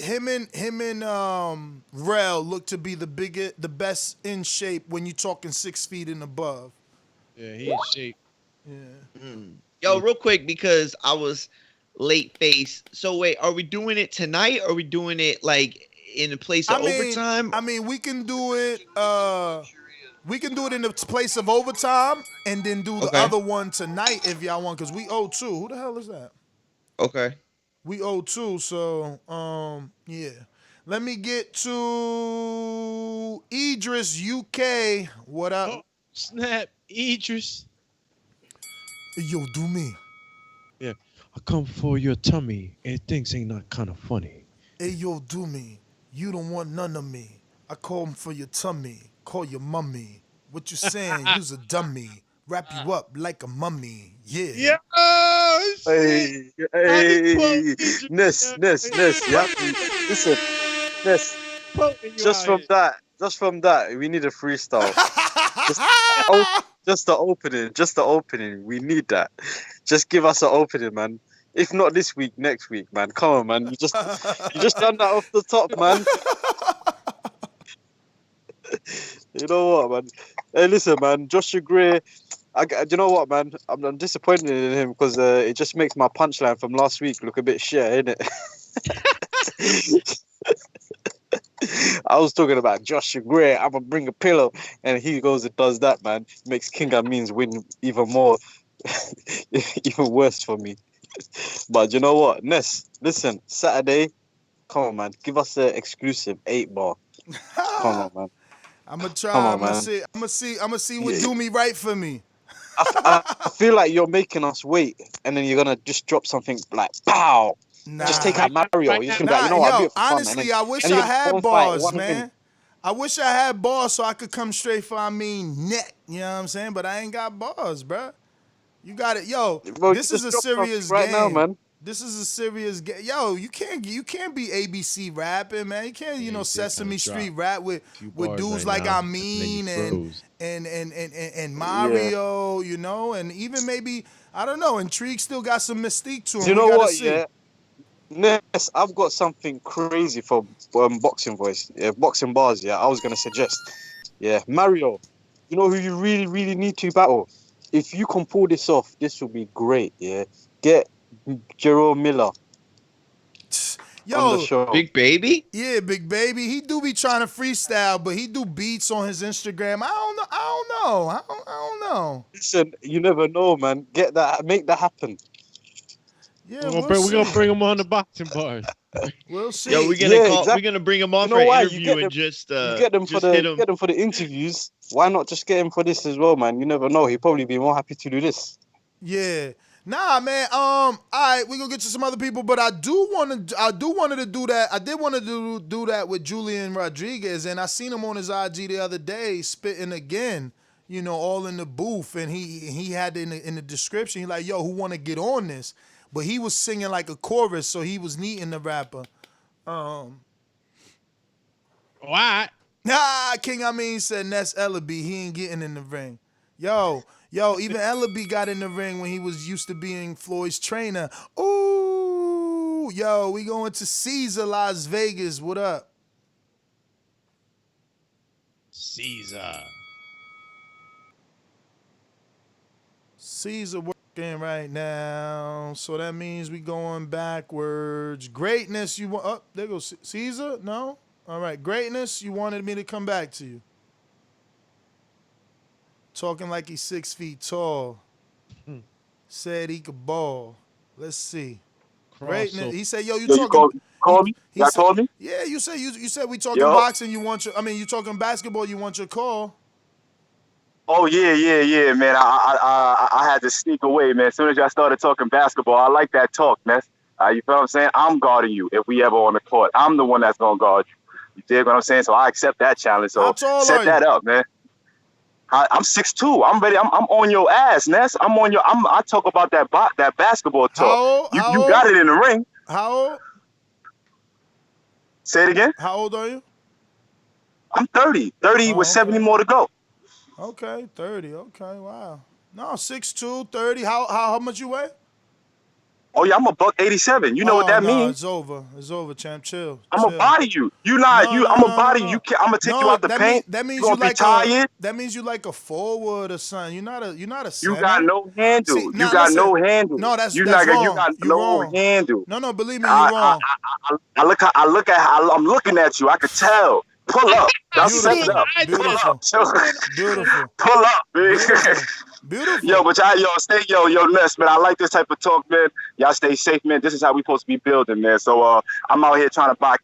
him and Rel look to be the best in shape when you're talking 6 feet and above. Yeah, he in shape. Yeah. Yo, real quick, because I was late face. So wait, are we doing it tonight? Or are we doing it like in the place of overtime? I mean, we can do it. We can do it in the place of overtime, and then do the other one tonight if y'all want, because we owe 2. Who the hell is that? Okay. We owe 2, so yeah. Let me get to Idris UK. What up? Oh, snap, Idris. Yo, do me. Yeah, I come for your tummy, and things ain't not kind of funny. Hey, yo, do me. You don't want none of me. I call for your tummy. Call your mummy. What you saying? You's a dummy. Wrap you up like a mummy. Yeah. Yeah. Hey, Ness. You have to listen, Ness. Just from that, we need a freestyle. Just the opening. We need that. Just give us an opening, man. If not this week, next week, man. Come on, man. You just done that off the top, man. You know what, man? Hey, listen, man. Joshua Greer. You know what, man? I'm disappointed in him because it just makes my punchline from last week look a bit shit, innit? I was talking about Joshua Greer. I'm gonna bring a pillow, and he goes and does that, man. Makes Kina Han win even more, even worse for me. But you know what, Ness? Listen, Saturday, come on, man. Give us an exclusive 8-bar. Come on, man. I'm gonna try. Come on, I'm gonna see what do me right for me. I feel like you're making us wait, and then you're gonna just drop something like pow. Nah. Just take out Mario. You can be like, you know what? I'll do it for fun, honestly, I wish I had bars, man. I wish I had bars so I could come straight for neck. You know what I'm saying? But I ain't got bars, bruh. You got it, yo. Bro, this is a serious right game. now, man. This is a serious game. Yo, you can't be ABC rapping, man. You can't, Sesame Street rap with dudes like I mean and Mario, and even maybe I don't know. Intrigue still got some mystique to him. You know what? See. Yeah. Ness, I've got something crazy for boxing voice. Yeah, boxing bars. Yeah, I was gonna suggest. Yeah, Mario. You know who you really, really need to battle. If you can pull this off, this will be great. Yeah, get Jerome Miller. Yo, Big Baby? Yeah, Big Baby. He do be trying to freestyle, but he do beats on his Instagram. I don't know. Listen, you never know, man. Get that, make that happen. Yeah, we're gonna bring him on the boxing bars. We'll see. Yo, we're gonna bring him on for an interview and just get them for the interviews. Why not just get him for this as well, man? You never know. He'd probably be more happy to do this. Yeah. Nah, man. All right, we gonna get to some other people, but I wanted to do that. I did want to do that with Julian Rodriguez, and I seen him on his IG the other day spitting again. All in the booth, and he had in the description. He like, yo, who want to get on this? But he was singing like a chorus, so he was neating the rapper. What? Nah, King said Ness Ellaby. He ain't getting in the ring. Yo, even Ellaby got in the ring when he was used to being Floyd's trainer. Ooh, yo, we going to Caesar, Las Vegas. What up? Caesar working right now, so that means we going backwards. Greatness, you want? Oh, there goes Caesar. No, all right. Greatness, you wanted me to come back to you. Talking like he's 6 feet tall. Said he could ball. Let's see. Greatness. He said, "Yo, you talking?" Called me. Y'all told me. Yeah, you said we talking boxing. You talking basketball. You want your call. Oh yeah, man. I had to sneak away, man. As soon as y'all started talking basketball, I like that talk, man. You feel what I'm saying? I'm guarding you if we ever on the court. I'm the one that's gonna guard you. You dig what I'm saying? So I accept that challenge. So set that up, man. I'm 6'2". I'm ready. I'm on your ass, Ness. I'm on your. I talk about that basketball talk. How old? You got it in the ring. How old? Say it again. How old are you? I'm 30. 30 with 70 more to go. Okay, 30. Okay, wow. No, 6'2", 30. How much you weigh? Oh yeah, I'm a $187. You know what that means? It's over. It's over, champ. Chill. I'm gonna body you. I'm gonna body you. I'm gonna take you out the paint. That means you you gonna be like tired. that means you like a forward or something. You're not a center. You got no handle. See, you got listen. no handle. No, that's you wrong. You got You're no wrong. handle. No, believe me, you're wrong. I'm looking at you. I could tell. Pull up. Y'all step it up. Beautiful. Beautiful. Pull up, man. Beautiful. Yo, but yo, Ness, man. I like this type of talk, man. Y'all stay safe, man. This is how we supposed to be building, man. So I'm out here trying to buy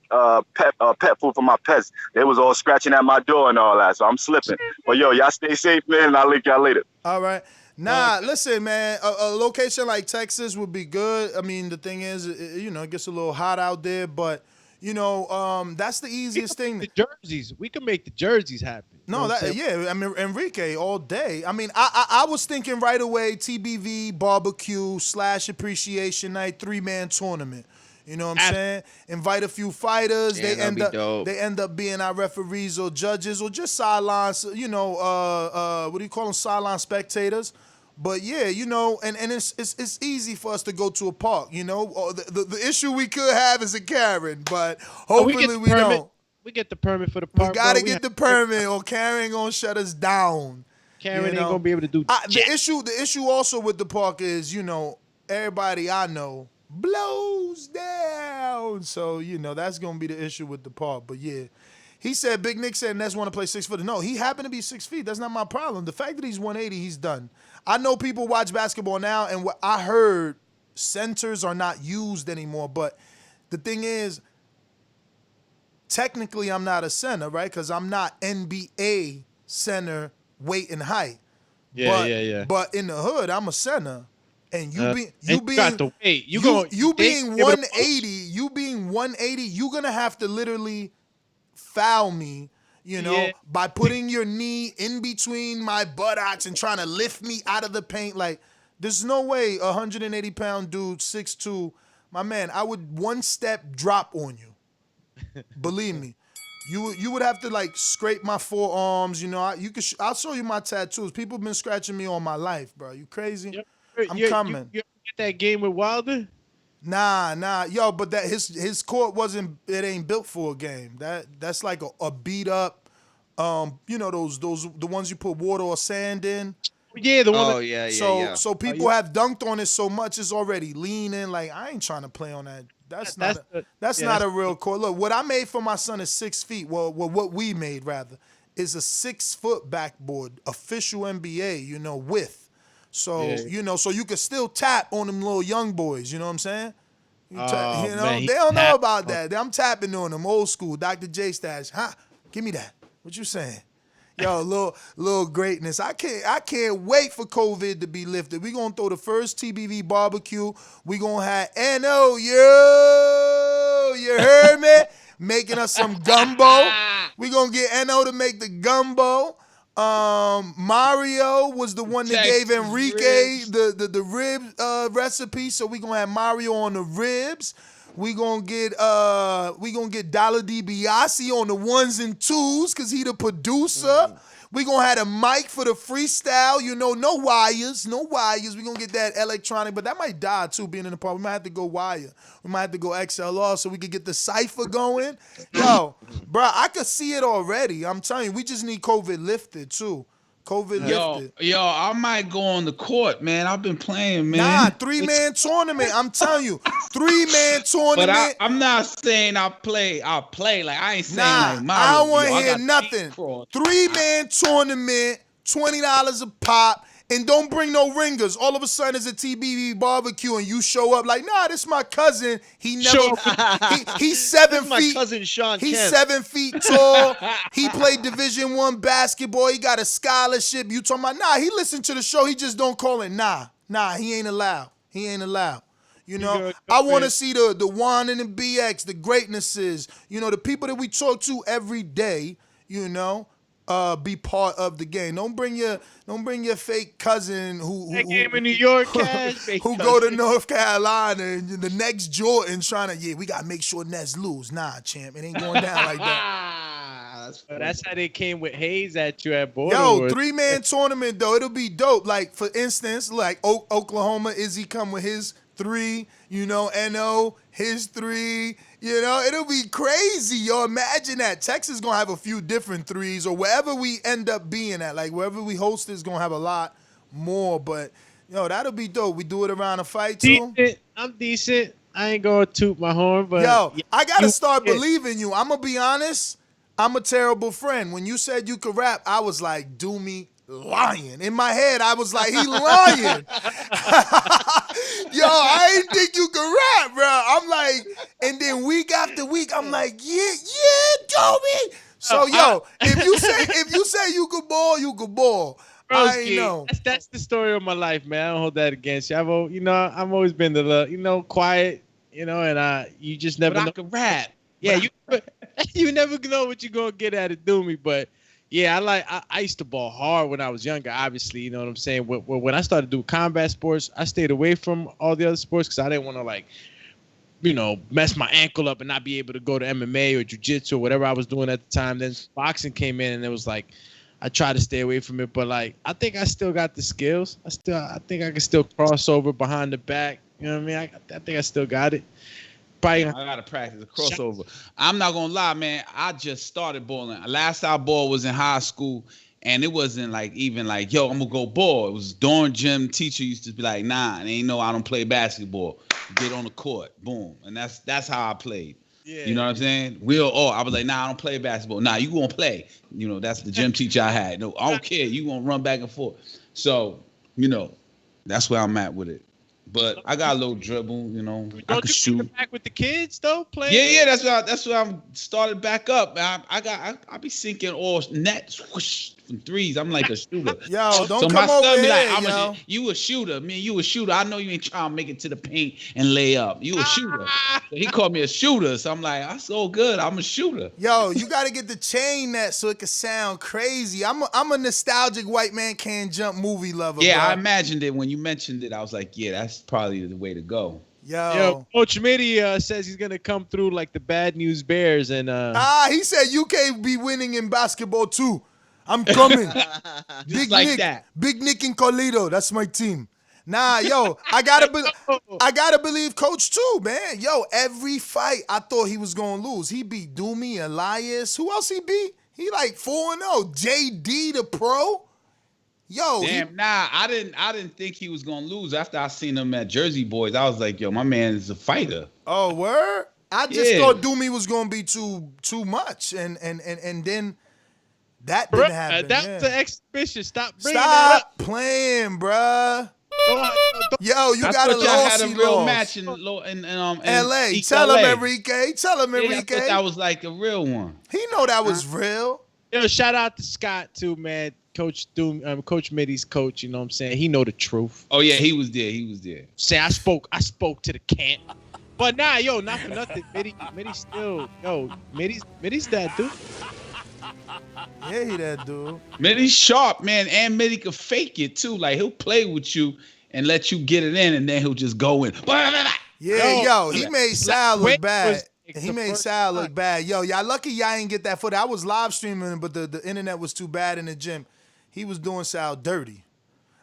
pet food for my pets. They was all scratching at my door and all that, so I'm slipping. But yo, y'all stay safe, man, and I'll link y'all later. All right. Nah, listen, man. A location like Texas would be good. I mean, the thing is, it gets a little hot out there, but that's the easiest thing. The jerseys, we can make the jerseys happen. No, I mean Enrique all day. I mean, I was thinking right away TBV barbecue / appreciation night 3-man tournament. You know what I'm saying? Invite a few fighters. Yeah, they end up being our referees or judges or just sidelines. What do you call them? Sideline spectators. But yeah, and it's easy for us to go to a park. The issue we could have is a Karen, but hopefully we don't. We get the permit for the park. We gotta get the permit, or Karen ain't gonna shut us down. Karen ain't gonna be able to do the issue also with the park is, everybody I know blows down. So, that's gonna be the issue with the park. But yeah. He said, Big Nick said Ness want to play 6 foot. No, he happened to be 6 feet. That's not my problem. The fact that he's 180, he's done. I know people watch basketball now, and what I heard, centers are not used anymore. But the thing is, technically, I'm not a center, right? Because I'm not NBA center weight and height. Yeah. But in the hood, I'm a center. And being 180, you're gonna have to literally foul me, by putting your knee in between my buttocks and trying to lift me out of the paint. Like, there's no way a 180-pound dude, 6'2", my man, I would one step drop on you. Believe me. You would have to like scrape my forearms, I'll show you my tattoos. People have been scratching me all my life, bro. You crazy? I'm coming. You get that game with Wilder? Nah, yo, but that his court it ain't built for a game. That's like a beat up, those the ones you put water or sand in. Yeah, the one. Oh yeah. So people have dunked on it so much it's already leaning. Like, I ain't trying to play on that. That's not a real court. Look, what I made for my son is 6 feet. Well, what we made rather is a 6 foot backboard, official NBA, width. So, so you can still tap on them little young boys, you know what I'm saying? Man, they don't know about that. I'm tapping on them, old school, Dr. J stash. Huh? Give me that. What you saying? Yo, little greatness. I can't wait for COVID to be lifted. We gonna throw the first TBV barbecue. We gonna have N.O. Yo, you heard me? Making us some gumbo. We gonna get N.O. to make the gumbo. Mario was the one that gave Enrique the rib recipe, so we gonna have Mario on the ribs. We gonna get Dollar DiBiase on the 1s and 2s because he the producer. We gonna have a mic for the freestyle, no wires. We gonna get that electronic, but that might die too, being in the park. We might have to go wire. We might have to go XLR so we could get the cipher going. Yo, bro, I could see it already. I'm telling you, we just need COVID lifted too. Lifted. Yo, I might go on the court, man. I've been playing, man. Nah, 3-man tournament. I'm telling you, 3-man tournament. But I'm not saying I'll play. Like, I ain't saying like Mario. I don't want to hear nothing. 3-man tournament, $20 a pop. And don't bring no ringers. All of a sudden it's a TBV barbecue and you show up like, nah, this is my cousin. He's 7 feet. My cousin Sean He's Kemp. 7 feet tall. He played Division I basketball. He got a scholarship. You talking about, nah, he listened to the show. He just don't call it nah. He ain't allowed. I want to see the Juan and the BX, the greatnesses, the people that we talk to every day, be part of the game. Don't bring your fake cousin who game in New York, who go to North Carolina and the next Jordan trying to we gotta make sure Nets lose. Nah, champ, it ain't going down like that. That's how they came with Hayes at you at border. Yo, 3-man tournament though, it'll be dope. Like for instance, like Oklahoma, Izzy come with his 3, NO, his 3, it'll be crazy, yo. Imagine that. Texas gonna have a few different 3s, or wherever we end up being at, like wherever we host is gonna have a lot more, but that'll be dope. We do it around a fight too. I'm decent. I ain't gonna toot my horn, but I gotta start believing you. I'm gonna be honest. I'm a terrible friend. When you said you could rap, I was like, do me lying. In my head, I was like, he lying. Yo, I ain't think you could rap, bro. I'm like, and then week after week, I'm like, yeah, Joey. So, yo, if you say you could ball, you could ball. I ain't know. That's the story of my life, man. I don't hold that against you. I've always been the quiet, and you just never know. I can rap. Yeah, you never know what you're gonna get at it, do me. But yeah, I used to ball hard when I was younger. Obviously, you know what I'm saying. When I started doing combat sports, I stayed away from all the other sports because I didn't want to mess my ankle up and not be able to go to MMA or jiu-jitsu or whatever I was doing at the time. Then boxing came in, and it was like I tried to stay away from it. But I think I still got the skills. I think I can still cross over behind the back. You know what I mean? I think I still got it. I gotta practice a crossover. I'm not gonna lie, man. I just started balling. Last I ball was in high school, and it wasn't yo, I'm gonna go ball. It was during gym. Teacher used to be like, nah, and ain't no, I don't play basketball. Get on the court, boom, and that's how I played. Yeah. You know what I'm saying? I was like, nah, I don't play basketball. Nah, you gonna play? That's the gym teacher I had. No, I don't care. You gonna run back and forth. So, that's where I'm at with it. But I got a little dribble, I can shoot. Back with the kids though, playing. Yeah, that's what I'm started back up. I be sinking all nets whoosh, from threes. I'm like a shooter. Yo, don't come over here, you a shooter. You a shooter. I know you ain't trying to make it to the paint and lay up. You a shooter. So he called me a shooter. So I'm like, that's so good. I'm a shooter. Yo, you got to get the chain net so it can sound crazy. I'm a nostalgic white man can't jump movie lover. Yeah, bro. I imagined it when you mentioned it. I was like, yeah, that's probably the way to go. Yo, Coach Mitty says he's gonna come through like the Bad News Bears, and he said UK be winning in basketball too. I'm coming. Big like Nick, that. Big Nick and Carlito. That's my team. Nah, yo, I gotta believe Coach too, man. Yo, every fight I thought he was gonna lose. He beat Doomy, Elias. Who else he beat? He like 4-0. JD the pro. Yo, I didn't think he was gonna lose after I seen him at Jersey Boys. I was like, yo, my man is a fighter. Oh, word? I just thought Doomy was gonna be too much, and then that didn't happen. That's an exhibition. Stop playing, bruh. Yo, you got a had a real loss. match in LA. Tell him, Enrique. Tell him, Enrique. I thought that was like a real one. He know that was real. Yo, shout out to Scott too, man. Coach Mitty's coach, you know what I'm saying? He know the truth. Oh yeah, he was there. Say I spoke to the camp. But nah, yo, not for nothing. Mitty's still, Mitty's that dude. Yeah, he that dude. Mitty's sharp, man, and Mitty can fake it too. Like he'll play with you and let you get it in, and then he'll just go in. Yeah, he made Sal look bad. He made Sal look bad. Yo, y'all lucky y'all ain't get that footage. I was live streaming, but the internet was too bad in the gym. He was doing Sal dirty.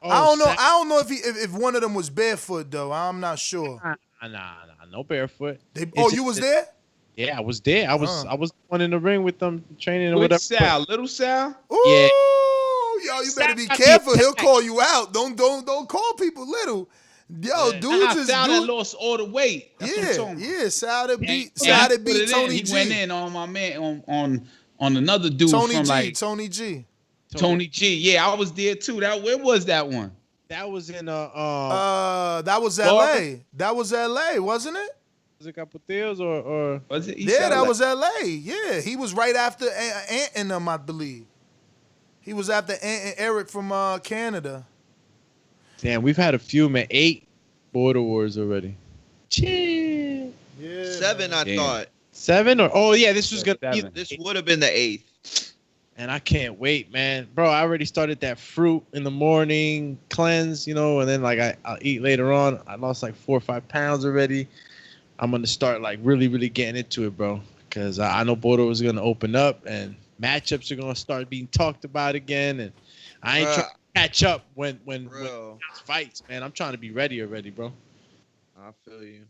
I don't know if one of them was barefoot though. I'm not sure. Nah, no barefoot. You was there? Yeah, I was there. I was one in the ring with them training or With whatever. Sal, little Sal. Ooh, Yeah. Yo, you better be careful. He'll call you out. Don't call people little. Yo, dudes is Sal that lost all the weight. That's Sal that beat Tony He G. went in on my man on another dude Tony from G. Tony G. Tony G. Yeah, I was there too. Where was that one? That was in that was LA. That was LA, wasn't it? Was it Capotillos or was it? That was LA. Yeah, he was right after Ant and them, I believe. He was after Ant and Eric from Canada. Damn, we've had a few, man. 8 border wars already. Chill. Yeah, 7, I thought. 7 or this was gonna. This would have been the 8th. and I can't wait, man. Bro, I already started that fruit in the morning cleanse, and then like I'll eat later on. I lost like 4 or 5 pounds already. I'm gonna start like really, really getting into it, bro, because I know Bordeaux is gonna open up and matchups are gonna start being talked about again, and I ain't trying to catch up when it's fights, man. I'm trying to be ready already, bro. I feel you.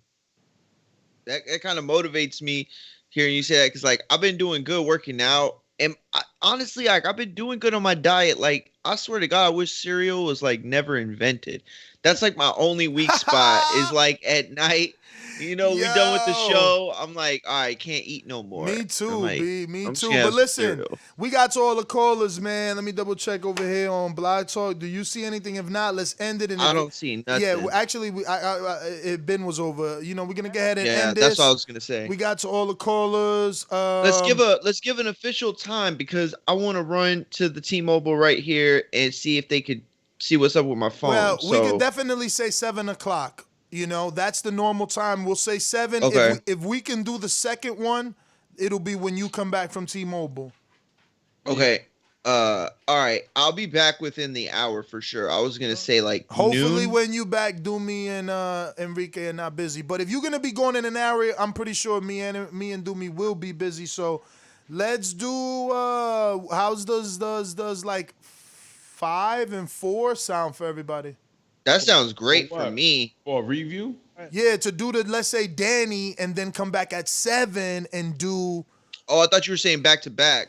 That kind of motivates me hearing you say that, because like I've been doing good working out, and honestly, like I've been doing good on my diet. Like I swear to God, I wish cereal was like never invented. That's like my only weak spot is like at night. We done with the show. I'm like, all right, can't eat no more. Me too, like, B. Me I'm too. just But listen, cereal. we got to all the callers, man. Let me double check over here on Blog Talk. Do you see anything? If not, let's end it. And I don't see nothing. Yeah, actually, Ben was over. We're gonna go ahead and end this. That's what I was gonna say. We got to all the callers. Let's give an official time, because I want to run to the T-Mobile right here and see if they could see what's up with my phone. Well, we could definitely say 7:00. That's the normal time. We'll say 7. Okay. If we can do the second one, it'll be when you come back from T-Mobile. Okay. All right. I'll be back within the hour for sure. I was gonna say like Hopefully noon. when you back, Doomy and Enrique are not busy. But if you're gonna be going in an area, I'm pretty sure me and Doomy will be busy. So let's do how's does like 5 and 4 sound for everybody? That sounds great for me. For a review? Yeah, to do let's say Danny, and then come back at 7 and do. Oh, I thought you were saying back to back.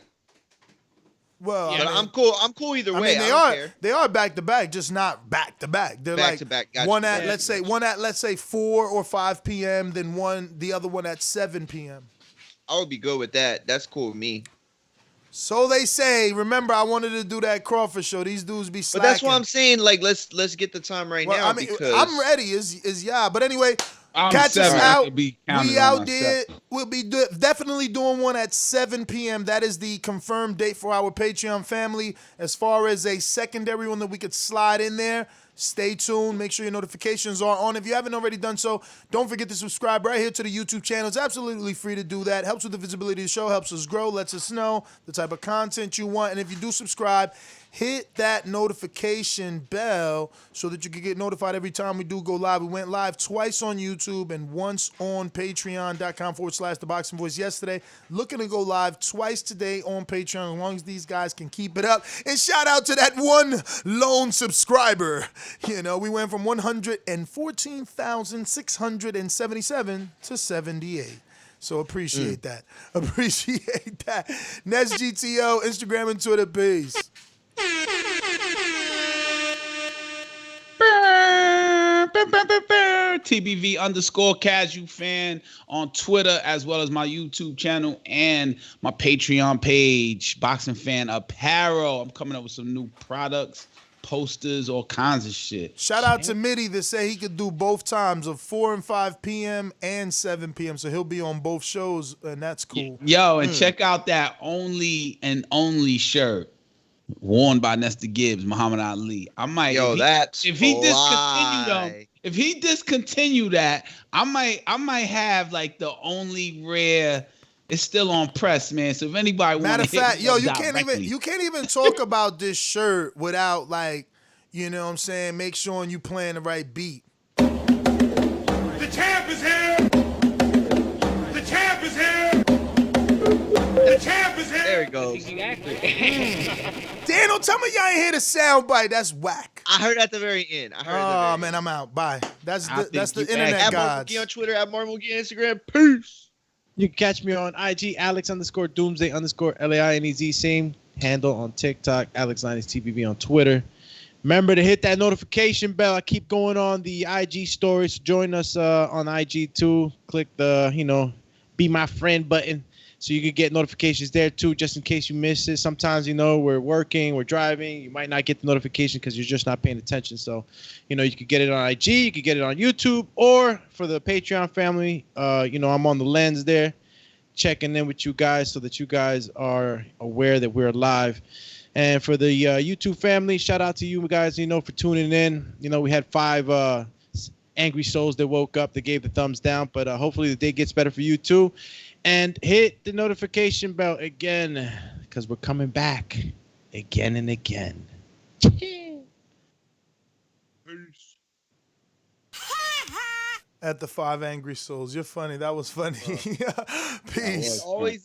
Well, but I'm cool. I'm cool either way. I don't care. They are back to back, just not back to back. They're Back like to back. Gotcha. one at let's say 4 or 5 p.m. Then the other one at 7 p.m. I would be good with that. That's cool with me. So they say. Remember, I wanted to do that Crawford show. These dudes be slacking. But that's why I'm saying, like, let's get the time right now. I mean, because I'm ready. Is But anyway, I'm catch us 7. out. I could be We counted out on there. myself. We'll be definitely doing one at 7 p.m. That is the confirmed date for our Patreon family. As far as a secondary one that we could slide in there, stay tuned. Make sure your notifications are on. If you haven't already done so, don't forget to subscribe right here to the YouTube channel. It's absolutely free to do that. Helps with the visibility of the show, helps us grow, lets us know the type of content you want. And if you do subscribe, hit that notification bell so that you can get notified every time we do go live. We went live twice on YouTube and once on patreon.com/The Boxing Voice yesterday. Looking to go live twice today on Patreon, as long as these guys can keep it up. And shout out to that one lone subscriber. We went from 114,677 to 78. So appreciate that. Appreciate that. Nest GTO, Instagram and Twitter, peace. TBV_casual_fan on Twitter, as well as my YouTube channel and my Patreon page, Boxing Fan Apparel. I'm coming up with some new products, posters, all kinds of shit. Shout out to Mitty that say he could do both times of 4 and 5 p.m. and 7 p.m. So he'll be on both shows, and that's cool. Yo, and check out that only shirt worn by Nestor Gibbs, Muhammad Ali. I might. If he discontinue that, I might have like the only rare. It's still on press, man. So if anybody want to Matter of fact, you directly, can't even talk about this shirt without like, what I'm saying, make sure you playing the right beat. The champ is here. The champ is here. The champ is here. There it goes. Dan, don't tell me y'all ain't hear the sound bite. That's whack. I heard at the very end. Oh man, I'm out. Bye. That's the internet At Mark gods. McGee on Twitter, at Mark McGee on Instagram. Peace. You can catch me on IG, Alex_Doomsday_LAINEZ. Same handle on TikTok, AlexLinusTBV on Twitter. Remember to hit that notification bell. I keep going on the IG stories. Join us on IG too. Click the, be my friend button so you can get notifications there too, just in case you miss it. Sometimes, we're working, we're driving. You might not get the notification because you're just not paying attention. So, you could get it on IG, you could get it on YouTube, or for the Patreon family, I'm on the lens there, checking in with you guys so that you guys are aware that we're live. And for the YouTube family, shout out to you guys, for tuning in. We had 5 angry souls that woke up, that gave the thumbs down, but hopefully the day gets better for you too. And hit the notification bell again. because we're coming back again and again. At the Five Angry Souls. You're funny. That was funny. Peace. Always